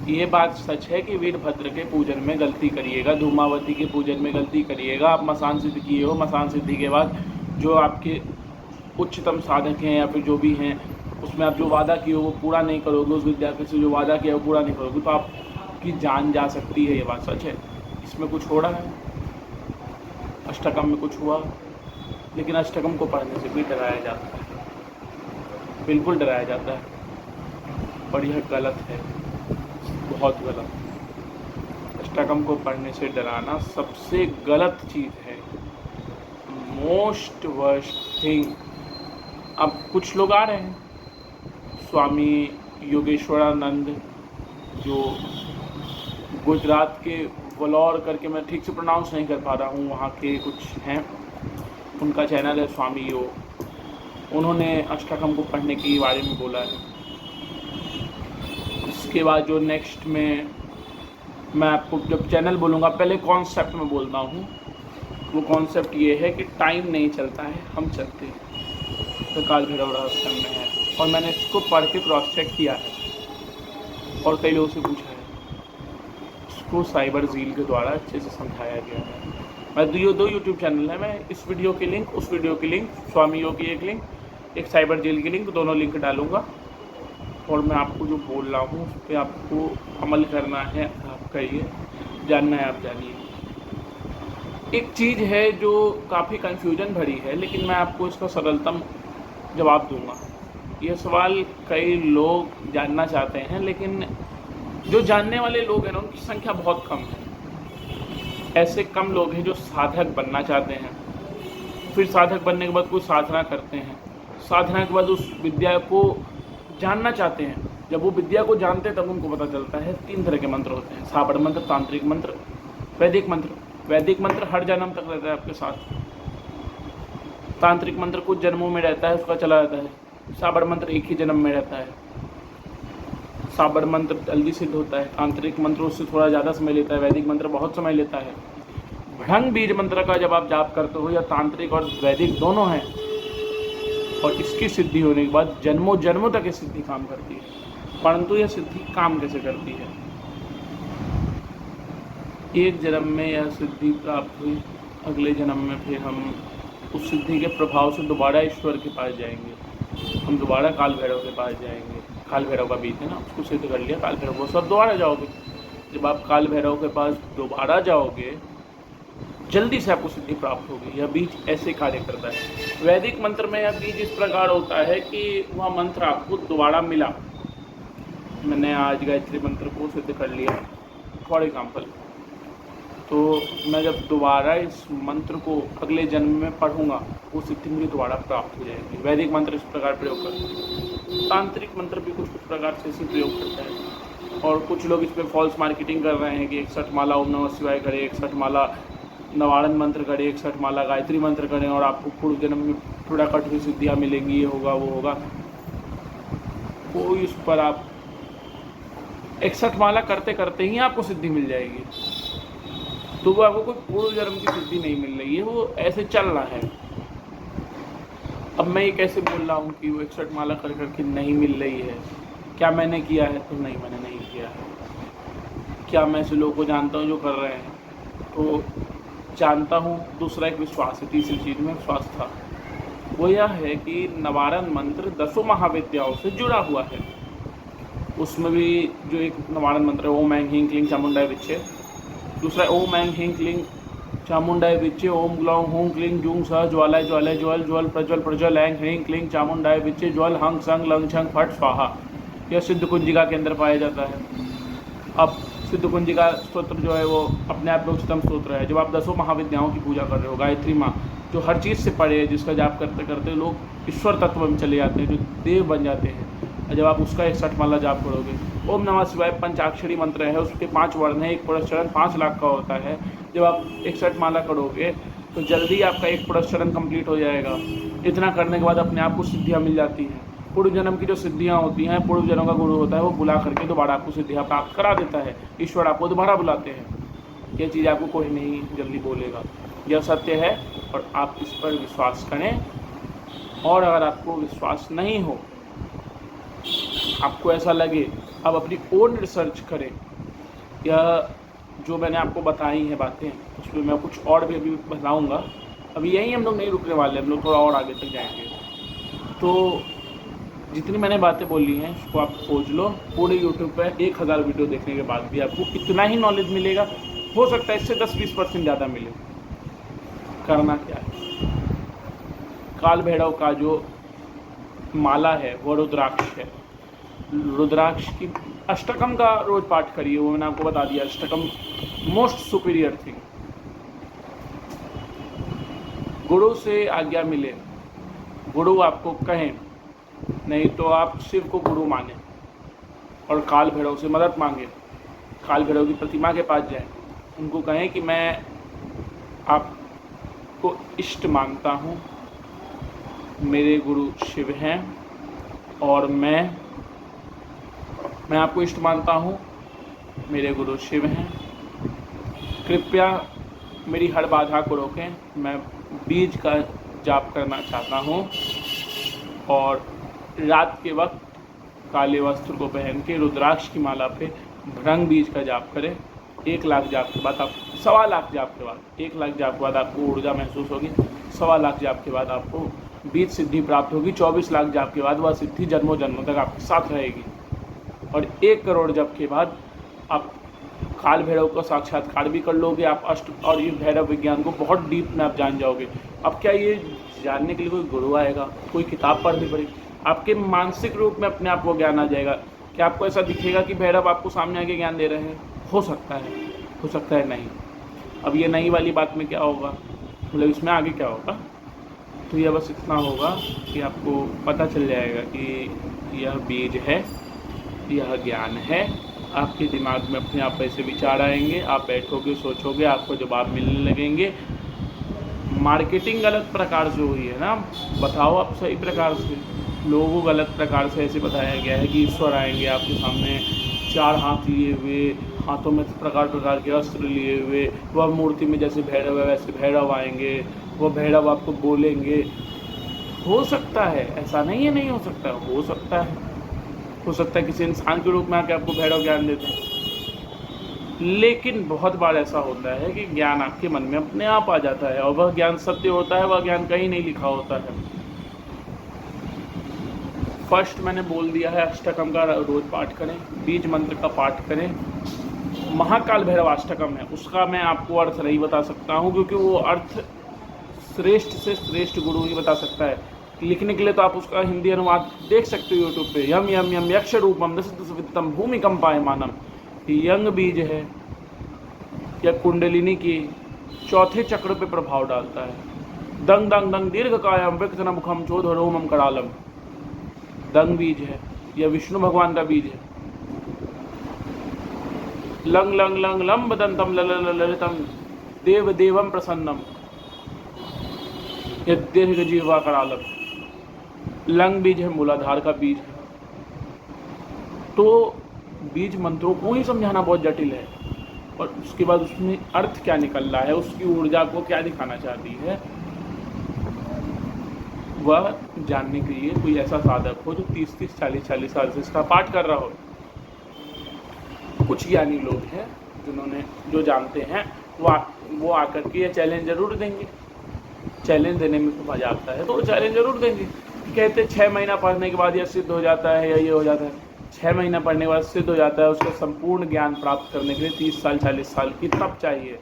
A: ये बात सच है कि वीरभद्र के पूजन में गलती करिएगा, धूमावती के पूजन में गलती करिएगा, आप मसान सिद्ध किए हो, मसान सिद्धि के बाद जो आपके उच्चतम साधक हैं या फिर जो भी हैं, उसमें आप जो वादा किए हो वो पूरा नहीं करोगे, उस विद्यार्थी से जो वादा किया वो पूरा नहीं करोगे, तो आपकी जान जा सकती है। ये बात सच है। इसमें कुछ हो रहा है, अष्टकम में कुछ हुआ, लेकिन अष्टकम को पढ़ने से भी डराया जाता है। बिल्कुल डराया जाता है और यह गलत है, बहुत गलत। अष्टकम को पढ़ने से डराना सबसे गलत चीज़ है, मोस्ट वर्स्ट थिंग। अब कुछ लोग आ रहे हैं, स्वामी योगेश्वरानंद, जो गुजरात के वलौर करके, मैं ठीक से प्रोनाउंस नहीं कर पा रहा हूँ, वहाँ के कुछ हैं, उनका चैनल है स्वामी योग। उन्होंने अष्टकम को पढ़ने के बारे में बोला है। इसके बाद जो नेक्स्ट में मैं आपको जब चैनल बोलूँगा, पहले कॉन्सेप्ट में बोलता हूँ। वो कॉन्सेप्ट ये है कि टाइम नहीं चलता है, हम चलते हैं। तो काल भैरव रहस्य में है, और मैंने इसको पढ़ के क्रॉस चेक किया है और कई लोगों से पूछा है। इसको साइबर झील के द्वारा अच्छे से समझाया गया है। मैं दो यूट्यूब चैनल है, मैं इस वीडियो की लिंक, उस वीडियो की लिंक, स्वामी योग की एक लिंक, एक साइबर जेल की लिंक, दोनों लिंक डालूंगा। और मैं आपको जो बोल रहा हूँ उस पर आपको अमल करना है, आप करिए, जानना है आप जानिए। एक चीज़ है जो काफ़ी कन्फ्यूजन भरी है, लेकिन मैं आपको इसका सरलतम जवाब दूंगा। यह सवाल कई लोग जानना चाहते हैं, लेकिन जो जानने वाले लोग हैं ना, उनकी संख्या बहुत कम है। ऐसे कम लोग हैं जो साधक बनना चाहते हैं, फिर साधक बनने के बाद कोई साधना करते हैं, साधना के बाद उस विद्या को जानना चाहते हैं। जब वो विद्या को जानते हैं तब उनको पता चलता है 3 तरह के मंत्र होते हैं, साबड़ मंत्र, तांत्रिक मंत्र, वैदिक मंत्र। वैदिक मंत्र हर जन्म तक रहता है आपके साथ, तांत्रिक मंत्र कुछ जन्मों में रहता है, उसका चला जाता है। साबड़ मंत्र एक ही जन्म में रहता है, साबड़ मंत्र जल्दी सिद्ध होता है, तांत्रिक मंत्र उससे थोड़ा ज़्यादा समय लेता है, वैदिक मंत्र बहुत समय लेता है। भृंग बीज मंत्र का जब आप जाप करते हो, या तांत्रिक और वैदिक दोनों हैं, और इसकी सिद्धि होने के बाद जन्मों जन्मों तक ये सिद्धि काम करती है। परंतु यह सिद्धि काम कैसे करती है? एक जन्म में यह सिद्धि प्राप्त हुई, अगले जन्म में फिर हम उस सिद्धि के प्रभाव से दोबारा ईश्वर के पास जाएंगे, हम दोबारा काल भैरव के पास जाएंगे। काल भैरव का बीज है ना, उसको सिद्ध कर लिया, काल भैरव वो सब दोबारा जाओगे। जब आप काल भैरव के पास दोबारा जाओगे, जल्दी से आपको सिद्धि प्राप्त होगी। यह बीज ऐसे कार्य करता है। वैदिक मंत्र में यह बीज इस प्रकार होता है कि वह मंत्र आपको दोबारा मिला। मैंने आज गायत्री मंत्र को सिद्ध कर लिया फॉर एग्जाम्पल, तो मैं जब दोबारा इस मंत्र को अगले जन्म में पढ़ूंगा, वो सिद्धि मुझे दोबारा प्राप्त हो जाएगी। वैदिक मंत्र इस प्रकार प्रयोग करते हैं, तांत्रिक मंत्र भी कुछ प्रकार से इसी प्रयोग करता है। और कुछ लोग इस पर फॉल्स मार्केटिंग कर रहे हैं कि 61 माला ओम नमः शिवाय करें, 61 माला नवारण मंत्र करें, 61 माला गायत्री मंत्र करें और आपको पूर्व जन्म में थोड़ा कट हुई सिद्धियाँ मिलेंगी, ये होगा वो होगा। कोई उस पर आप 61 माला करते करते ही आपको सिद्धि मिल जाएगी, तो वो आपको कोई पूर्व जन्म की सिद्धि नहीं मिल रही है, वो ऐसे चल रहा है। अब मैं ये कैसे बोल रहा हूँ कि वो 61 माला कर करके नहीं मिल रही है? क्या मैंने किया है? तो नहीं, मैंने नहीं किया है। क्या मैं ऐसे लोगों को जानता हूँ जो कर रहे हैं? तो जानता हूँ। दूसरा एक विश्वास है, तीसरी चीज़ में विश्वास था, वो यह है कि नवारण मंत्र 10 महाविद्याओं से जुड़ा हुआ है। उसमें भी जो एक नवारण मंत्र है, ओम ऐं ह्रीं क्लीं चामुंडाय विच्चे, दूसरा ओम ऐं ह्रीं क्लीं चामुंडाय विच्चे, ओम ग्लौं हूं क्लीं जूं सः ज्वालाय ज्वालय ज्वल ज्वल प्रज्वल प्रज्वल, ऐं ह्रीं क्लीं चामुंडाय विच्चे ज्वल हंग संग लंग छंग फट स्वाहा। यह सिद्ध कुंजिका के अंदर पाया जाता है। अब सिद्ध कुंजिका स्तोत्र जो है वो अपने आप में उच्चतम स्तोत्र है। जब आप 10 महाविद्याओं की पूजा कर रहे हो, गायत्री माँ जो हर चीज़ से परे है, जिसका जाप करते करते लोग ईश्वर तत्व में चले जाते हैं, जो देव बन जाते हैं, और जब आप उसका 61 माला जाप करोगे, ओम नमः शिवाय पंचाक्षरी मंत्र है, उसके 5 वर्ण है, एक पुरस्चरण 5 लाख का होता है। जब आप 61 माला करोगे तो जल्दी आपका एक पुरस्चरण कंप्लीट हो जाएगा। इतना करने के बाद अपने आप को सिद्धियाँ मिल जाती हैं। पूर्व जन्म की जो सिद्धियाँ होती हैं, पूर्व जन्म का गुरु होता है, वो बुला करके दोबारा आपको सिद्धियाँ प्राप्त करा देता है। ईश्वर आपको दोबारा बुलाते हैं। ये चीज़ आपको कोई नहीं जल्दी बोलेगा, यह सत्य है और आप इस पर विश्वास करें। और अगर आपको विश्वास नहीं हो, आपको ऐसा लगे, आप अपनी ओन रिसर्च करें। यह जो मैंने आपको बताई हैं बातें, उसमें मैं कुछ और भी अभी बताऊँगा। अभी यहीं हम लोग नहीं रुकने वाले, हम लोग थोड़ा और आगे तक जाएंगे। तो जितनी मैंने बातें बोली हैं उसको आप खोज लो। पूरे यूट्यूब पर 1000 वीडियो देखने के बाद भी आपको इतना ही नॉलेज मिलेगा। हो सकता है इससे 10-20% ज़्यादा मिले। करना क्या है, काल भैरव का जो माला है वो रुद्राक्ष है। रुद्राक्ष की अष्टकम का रोज पाठ करिए, वो मैंने आपको बता दिया। Ashtakam most superior thing. गुरु से आज्ञा मिले, गुरु आपको कहें, नहीं तो आप शिव को गुरु माने और काल भैरव से मदद मांगे। काल भैरव की प्रतिमा के पास जाएं, उनको कहें कि मैं आपको इष्ट मानता हूँ, मेरे गुरु शिव हैं और मैं आपको इष्ट मानता हूँ, मेरे गुरु शिव हैं, कृपया मेरी हर बाधा को रोकें, मैं बीज का जाप करना चाहता हूँ। और रात के वक्त काले वस्त्र को पहन के रुद्राक्ष की माला पे भृंग बीज का जाप करें। 1 लाख जाप के बाद आप 1.25 लाख जाप के बाद 1 लाख जाप के बाद आपको ऊर्जा महसूस होगी। 1.25 लाख जाप के बाद आपको बीज सिद्धि प्राप्त होगी। 24 लाख जाप के बाद वह सिद्धि जन्मों जन्मों तक आपके साथ रहेगी। और 1 करोड़ जप के बाद आप काल भैरव का साक्षात्कार भी कर लोगे। आप अष्ट और ये भैरव विज्ञान को बहुत डीप में आप जान जाओगे। अब क्या ये जानने के लिए कोई गुरु आएगा, कोई किताब पढ़नी पड़ेगी? आपके मानसिक रूप में अपने आप को ज्ञान आ जाएगा। क्या आपको ऐसा दिखेगा कि भैरव आपको सामने आके ज्ञान दे रहे हैं? हो सकता है नहीं। अब ये नई वाली बात में क्या होगा, मतलब इसमें आगे क्या होगा, तो यह बस इतना होगा कि आपको पता चल जाएगा कि यह बीज है, यह ज्ञान है। आपके दिमाग में अपने आप ऐसे विचार आएंगे, आप बैठोगे, सोचोगे, आपको जवाब मिलने लगेंगे। मार्केटिंग गलत प्रकार से हुई है ना, बताओ आप सही प्रकार से। लोगों को गलत प्रकार से ऐसे बताया गया है कि ईश्वर आएंगे आपके सामने 4 हाथ लिए हुए, हाथों में प्रकार प्रकार के अस्त्र लिए हुए, वह मूर्ति में जैसे भैरव है वैसे भैरव आएंगे, वह भैरव आपको बोलेंगे। हो सकता है, ऐसा नहीं है नहीं हो सकता, हो सकता है किसी इंसान के रूप में आके आपको भैरव ज्ञान देते हैं। लेकिन बहुत बार ऐसा होता है कि ज्ञान आपके मन में अपने आप आ जाता है और वह ज्ञान सत्य होता है, वह ज्ञान कहीं नहीं लिखा होता है। फर्स्ट मैंने बोल दिया है, अष्टकम का रोज पाठ करें, बीज मंत्र का पाठ करें। महाकाल भैरव अष्टकम है, उसका मैं आपको अर्थ नहीं बता सकता हूँ, क्योंकि वो अर्थ श्रेष्ठ से श्रेष्ठ गुरु ही बता सकता है। लिखने के लिए तो आप उसका हिंदी अनुवाद देख सकते हो यूट्यूब पे। यम यम यम यक्ष रूपम दशवित्तम भूमि कंपायमानम। यंग बीज है, या कुंडलिनी की चौथे चक्र पे प्रभाव डालता है। दंग दंग दंग दीर्घ कायम विकटन मुखम चोधरोमम करालम। दंग बीज है, यह विष्णु भगवान का बीज है। लंग लंग लंग लंब दंतम ललितम देव देवम प्रसन्नम, यह दीर्घ जीवा करालम। लंग बीज है, मूलाधार का बीज है। तो बीज मंत्रों को ही समझाना बहुत जटिल है, और उसके बाद उसमें अर्थ क्या निकल रहा है, उसकी ऊर्जा को क्या दिखाना चाहती है, वह जानने के लिए कोई ऐसा साधक हो जो 30-30, 40-40 साल से इसका पाठ कर रहा हो। कुछ ज्ञानी लोग हैं जिन्होंने जो जानते हैं वो आकर के ये चैलेंज जरूर देंगे। चैलेंज देने में तो मजा आता है, तो वो चैलेंज जरूर देंगे। कहते 6 महीना पढ़ने के बाद यह सिद्ध हो जाता है या ये हो जाता है। 6 महीना पढ़ने के बाद सिद्ध हो जाता है, उसका संपूर्ण ज्ञान प्राप्त करने के लिए 30 साल 40 साल की तप चाहिए।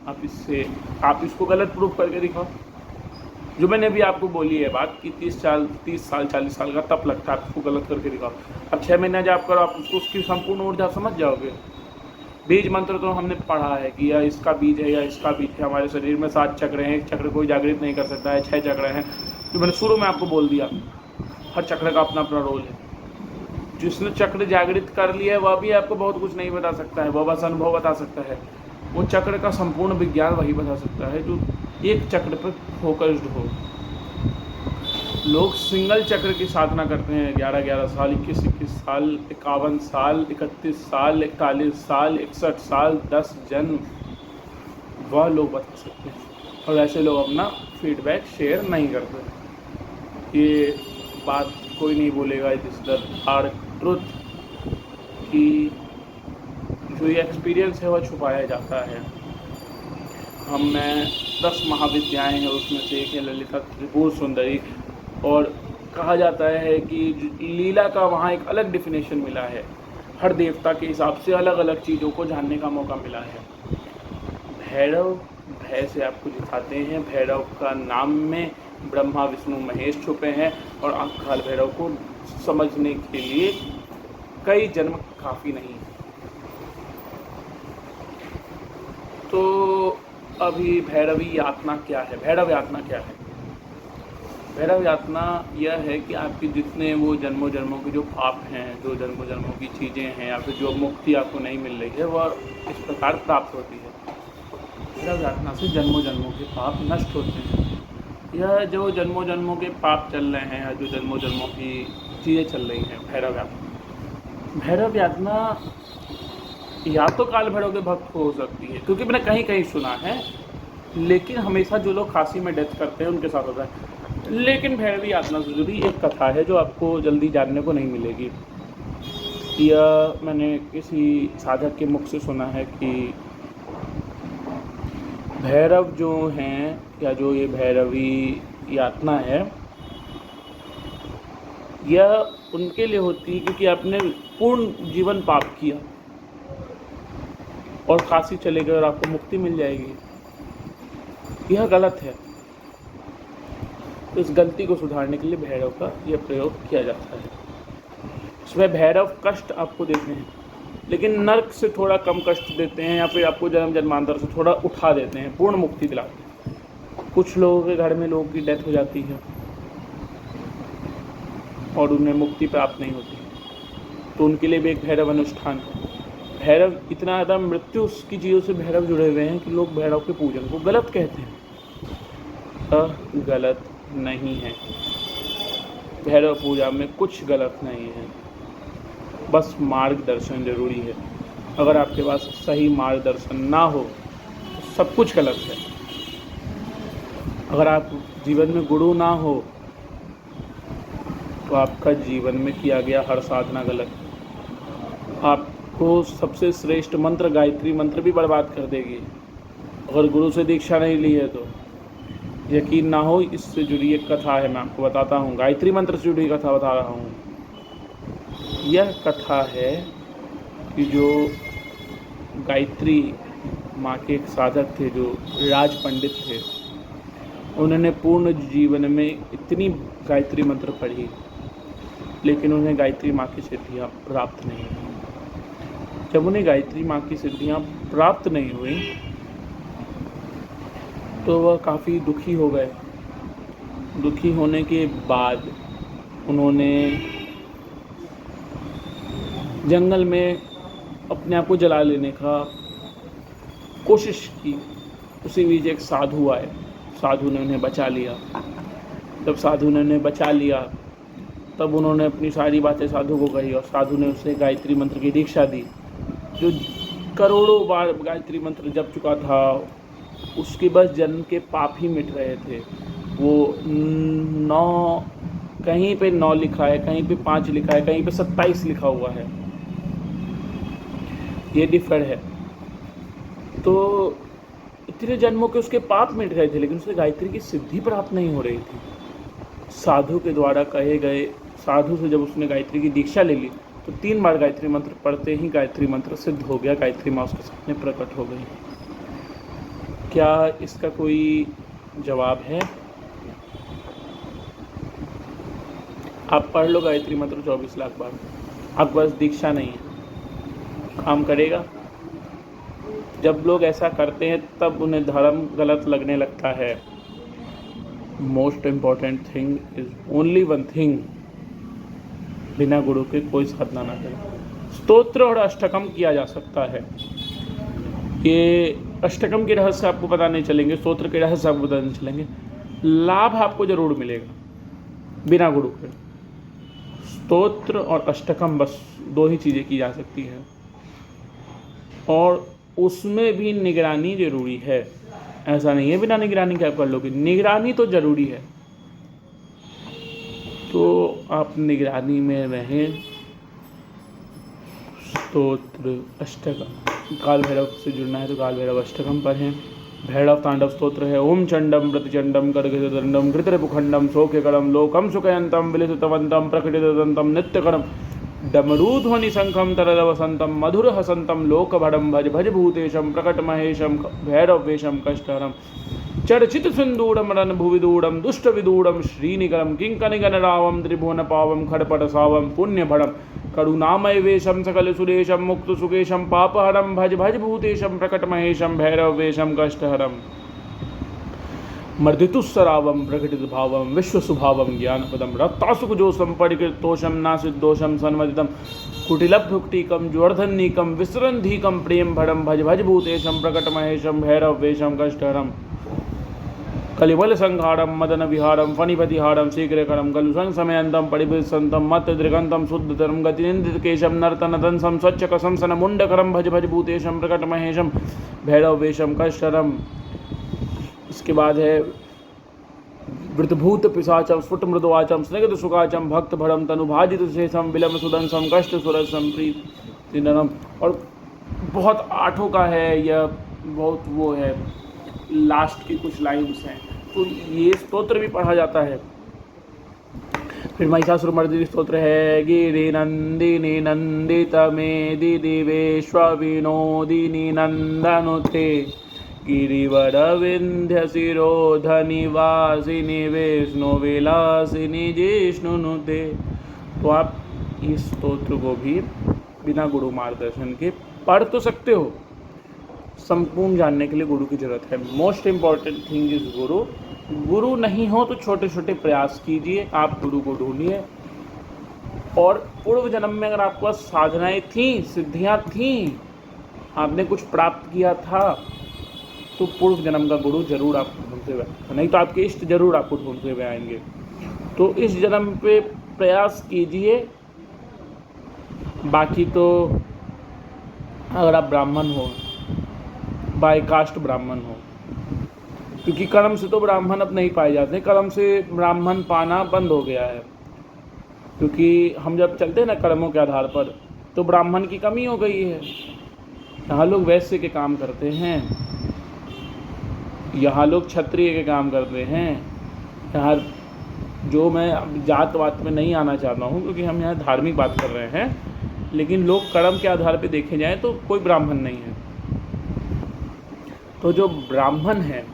A: आप इसको गलत प्रूफ करके दिखाओ। जो मैंने अभी आपको बोली है बात कि 30 साल 40 साल का तप लगता है, आप इसको गलत करके दिखाओ। अब 6 महीना जाप करो, आप उसकी संपूर्ण ऊर्जा समझ जाओगे। बीज मंत्र तो हमने पढ़ा है कि यह इसका बीज है या इसका बीज है। हमारे शरीर में 7 चक्र हैं, एक चक्र कोई जागृत नहीं कर सकता है, 6 चक्र हैं, जो मैंने शुरू में आपको बोल दिया। हर चक्र का अपना अपना रोल है। जिसने चक्र जागृत कर लिया है वह भी आपको बहुत कुछ नहीं बता सकता है, वह बस अनुभव बता सकता है। वो चक्र का संपूर्ण विज्ञान वही बता सकता है जो एक चक्र पर फोकस्ड हो। लोग सिंगल चक्र की साधना करते हैं 11-11 साल, 21-21 साल, 51 साल, 31 साल, 41 साल, 61 साल, 10 जन्म, वह लोग बता सकते हैं। और ऐसे लोग अपना फीडबैक शेयर नहीं करते। ये बात कोई नहीं बोलेगा, it is the hard truth कि जो ये एक्सपीरियंस है वह छुपाया जाता है। हमने 10 महाविद्याएँ हैं, उसमें से एक है ललिता त्रिपुर सुंदरी, और कहा जाता है कि लीला का वहाँ एक अलग डिफिनेशन मिला है। हर देवता के हिसाब से अलग अलग चीज़ों को जानने का मौका मिला है। भैरव भय से आपको दिखाते हैं। भैरव का नाम में ब्रह्मा विष्णु महेश छुपे हैं और आप काल भैरव को समझने के लिए कई जन्म काफ़ी नहीं है। तो अभी भैरवी यातना क्या है? भैरव यातना क्या है? भैरव यातना यह है कि आपके जितने वो जन्मों जन्मों के जो पाप हैं, जो जन्मों जन्मों की चीज़ें हैं या फिर जो मुक्ति आपको नहीं मिल रही है, वह इस प्रकार प्राप्त होती है। भैरव यातना से जन्मों जन्मों के पाप नष्ट होते हैं। यह जो जन्मों जन्मों के पाप चल रहे हैं या जो जन्मों जन्मों की चीज़ें चल रही हैं, भैरव यातना या तो काल भैरव के भक्त को हो सकती है, क्योंकि मैंने कहीं कहीं सुना है, लेकिन हमेशा जो लोग काशी में डेथ करते हैं उनके साथ होता है। लेकिन भैरवी यातना से जुड़ी एक कथा है जो आपको जल्दी जानने को नहीं मिलेगी। यह मैंने किसी साधक के मुख से सुना है कि भैरव जो हैं या जो ये भैरवी यातना है, यह उनके लिए होती है क्योंकि आपने पूर्ण जीवन पाप किया और काशी चले गए और आपको मुक्ति मिल जाएगी। यह गलत है। तो इस गलती को सुधारने के लिए भैरव का यह प्रयोग किया जाता है। इसमें भैरव कष्ट आपको देते हैं, लेकिन नर्क से थोड़ा कम कष्ट देते हैं या फिर आपको जन्म जन्मांतर से थोड़ा उठा देते हैं, पूर्ण मुक्ति दिलाते हैं। कुछ लोगों के घर में लोगों की डेथ हो जाती है और उन्हें मुक्ति प्राप्त नहीं होती, तो उनके लिए भी एक भैरव अनुष्ठान है। भैरव इतना ज़्यादा मृत्यु की चीज़ों से भैरव जुड़े हुए हैं कि लोग भैरव के पूजन को गलत कहते हैं। गलत नहीं है, भैरव पूजा में कुछ गलत नहीं है, बस मार्गदर्शन जरूरी है। अगर आपके पास सही मार्गदर्शन ना हो तो सब कुछ गलत है। अगर आप जीवन में गुरु ना हो तो आपका जीवन में किया गया हर साधना गलत है। आपको सबसे श्रेष्ठ मंत्र गायत्री मंत्र भी बर्बाद कर देगी अगर गुरु से दीक्षा नहीं ली है तो। यकीन ना हो, इससे जुड़ी एक कथा है, मैं आपको बताता हूँ। गायत्री मंत्र से जुड़ी कथा बता रहा हूँ। यह कथा है कि जो गायत्री माँ के एक साधक थे, जो राज पंडित थे, उन्होंने पूर्ण जीवन में इतनी गायत्री मंत्र पढ़ी, लेकिन उन्हें गायत्री माँ की सिद्धियाँ प्राप्त नहीं हुई। जब उन्हें गायत्री माँ की सिद्धियाँ प्राप्त नहीं हुई तो वह काफ़ी दुखी हो गए। दुखी होने के बाद उन्होंने जंगल में अपने आप को जला लेने का कोशिश की। उसी बीच एक साधु आए, साधु ने उन्हें बचा लिया। जब साधु ने उन्हें बचा लिया तब उन्होंने अपनी सारी बातें साधु को कही और साधु ने उसे गायत्री मंत्र की दीक्षा दी। जो करोड़ों बार गायत्री मंत्र जप चुका था, उसके बस जन्म के पाप ही मिट रहे थे। वो 9, कहीं पे 9 लिखा है, कहीं पे 5 लिखा है, कहीं पे 27 लिखा हुआ है, ये डिफर है। तो इतने जन्मों के उसके पाप मिट रहे थे, लेकिन उसे गायत्री की सिद्धि प्राप्त नहीं हो रही थी। साधु के द्वारा कहे गए, साधु से जब उसने गायत्री की दीक्षा ले ली तो 3 बार गायत्री मंत्र पढ़ते ही गायत्री मंत्र सिद्ध हो गया। गायत्री माँ उसके सामने प्रकट हो गई। क्या इसका कोई जवाब है? आप पढ़ लो गायत्री मंत्र 24 लाख बार, आपके पास दीक्षा नहीं है, काम करेगा? जब लोग ऐसा करते हैं तब उन्हें धर्म गलत लगने लगता है। Most important thing is only one thing, बिना गुरु के कोई साधना ना करें। स्तोत्र और अष्टकम किया जा सकता है। ये अष्टकम के रहस्य आपको पता नहीं चलेंगे, स्तोत्र के रहस्य आपको पता नहीं चलेंगे, लाभ आपको जरूर मिलेगा बिना गुरु के। स्तोत्र और अष्टकम बस 2 ही चीज़ें की जा सकती हैं, और उसमें भी निगरानी जरूरी है। ऐसा नहीं है बिना निगरानी के आप कर लोगे, निगरानी तो जरूरी है। तो आप निगरानी में रहें। स्तोत्र अष्टकम, काल भैरव से जुड़ना है तो काल भैरव अष्टकम पढ़ें। भैरव तांडव स्तोत्र है। ओम चंडम प्रतिचंडम गदगदंडम घृतरिपुखंडम शोक्यकरम लोकम सुखयंतम विलितवंतम प्रकटितवंतम नित्यकरम डमरूध्वनि शंखम तरल वसंतम मधुर हसंतम लोकभड़म भज भज भूतेशम प्रकट महेशम भैरवेशम कष्टहरम चर्चित सिंदूरम रन भुविदूरम दुष्ट विदूरम श्रीनिकरम किंकनिगनरावम त्रिभुवन पावम खड़पट सावम पुण्य भड़म करुणामय वेशम सकल सुरेशम मुक्त सुकेशम पापहरम भज भज भूतेशम प्रकट महेशम भैरवेशम कष्टहरम मर्दितुस्सरावम प्रकटित भावम विश्वसुभावम ज्ञानपदम रत्तासुखजोषम परिकृतोषम नासिदोषम सन्मदितम कुटिलभुक्टिकम ज्वर्धन्निकम विसरन्धीकम प्रेम भड़म भज भज भूतेशम प्रकट महेशम भैरवेशम कष्टहरम कलिबल संहारम मदन विहारम फणिपतिहारम शीघ्रकरम कलुसंग समयंतम परिभिसंतम मत दृगंतम शुद्धतरम गतिनिंदित केशम नर्तनदंसम स्वच्छ कसंसन मुंडकरम भज भज भूतेशम प्रकट महेशम भैरवेशम कष्टहरम। इसके बाद है वृतभूत पिशाचम स्फुट मृदुवाचम स्निग्ध सुखाचम भक्त भरम तनुभाजित शेषम विलम सुदंसम कष्ट सुरसम प्रीतिनरम। और बहुत आठों का है यह, बहुत वो है, लास्ट की कुछ लाइन्स हैं, तो ये स्तोत्र भी पढ़ा जाता है। फिर महिषासुरमर्दिनी स्तोत्र है गिरि नंदिनी नंदित मेदि दिवेश्व विनोदिनी नंदनुते गिरिवर विंध्य शिरोधनि वासिनी विष्णु विलासिनी जिष्णुनुते। तो आप इस स्तोत्र को भी बिना गुरु मार्गदर्शन के पढ़ तो सकते हो। संपूर्ण जानने के लिए गुरु की जरूरत है। मोस्ट इम्पॉर्टेंट थिंग इज गुरु। गुरु नहीं हो तो छोटे छोटे प्रयास कीजिए, आप गुरु को ढूंढिए। और पूर्व जन्म में अगर आपके पास साधनाएं थी, सिद्धियां थी, आपने कुछ प्राप्त किया था, तो पूर्व जन्म का गुरु जरूर आपको ढूंढते हुए, नहीं तो आपके इष्ट जरूर आपको ढूंढते हुए आएंगे। तो इस जन्म पे प्रयास कीजिए। बाकी तो अगर आप ब्राह्मण हो, बाय कास्ट ब्राह्मण हो, क्योंकि कर्म से तो ब्राह्मण अब नहीं पाए जाते, कर्म से ब्राह्मण पाना बंद हो गया है। क्योंकि हम जब चलते हैं ना कर्मों के आधार पर, तो ब्राह्मण की कमी हो गई है। यहाँ लोग वैश्य के काम करते हैं, यहाँ लोग क्षत्रिय के काम करते हैं। यहाँ जो मैं जात वात में नहीं आना चाहता हूँ, क्योंकि हम यहाँ धार्मिक बात कर रहे हैं, लेकिन लोग कर्म के आधार पे देखे जाएं तो कोई ब्राह्मण नहीं है। तो जो ब्राह्मण है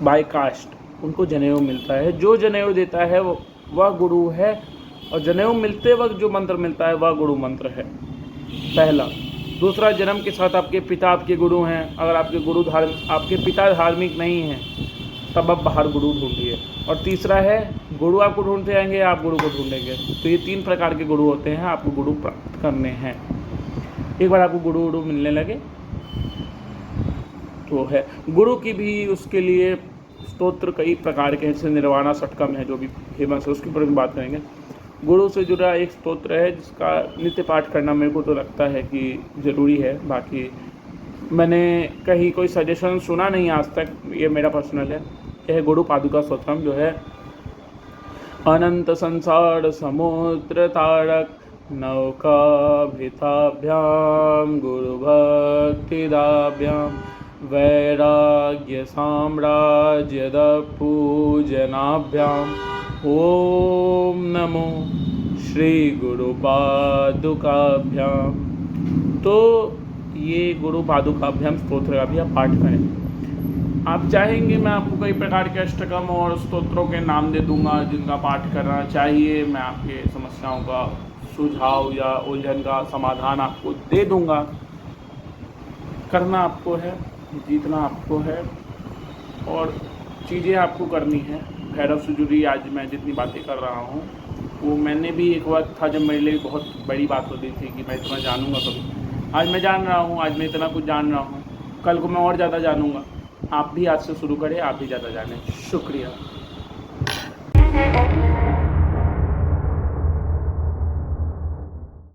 A: बाय कास्ट, उनको जनेऊ मिलता है। जो जनेऊ देता है वह गुरु है, और जनेऊ मिलते वक्त जो मंत्र मिलता है वह गुरु मंत्र है, पहला। दूसरा, जन्म के साथ आपके पिता आपके गुरु हैं। अगर आपके पिता धार्मिक नहीं हैं, तब आप बाहर गुरु ढूंढिए। और तीसरा है, गुरु आपको ढूंढते आएंगे, आप गुरु को ढूंढेंगे। तो ये 3 प्रकार के गुरु होते हैं, आपको गुरु प्राप्त करने हैं। एक बार आपको गुरु मिलने लगे तो है। गुरु की भी उसके लिए स्तोत्र कई प्रकार के हैं, जैसे निर्वाणा षटकम है जो भी फेमस है, उसके ऊपर भी बात करेंगे। गुरु से जुड़ा एक स्तोत्र है जिसका नित्य पाठ करना मेरे को तो लगता है कि ज़रूरी है। बाकी मैंने कहीं कोई सजेशन सुना नहीं आज तक, ये मेरा पर्सनल है। यह है गुरु पादुका स्तोत्रम, जो है अनंत संसार समुद्र तारक नौकाभिताभ्याम गुरु भक्तिदाभ्याम वैराग्य साम्राज्यद पूजनाभ्याम ओम नमो श्री गुरु पादुकाभ्याम। तो ये गुरु पादुकाभ्याम स्तोत्र का भी आप पाठ करें। आप चाहेंगे मैं आपको कई प्रकार के अष्टकम और स्तोत्रों के नाम दे दूंगा जिनका पाठ करना चाहिए। मैं आपके समस्याओं का सुझाव या उलझन का समाधान आपको दे दूंगा। करना आपको है, जीतना आपको है, और चीज़ें आपको करनी है। भैरव से जुड़ी आज मैं जितनी बातें कर रहा हूँ, वो मैंने भी एक वक्त था जब मेरे लिए बहुत बड़ी बात होती थी कि मैं इतना जानूँगा कभी। आज मैं जान रहा हूँ, आज मैं इतना कुछ जान रहा हूँ, कल को मैं और ज़्यादा जानूँगा। आप भी आज से शुरू करें, आप भी ज़्यादा जानें। शुक्रिया।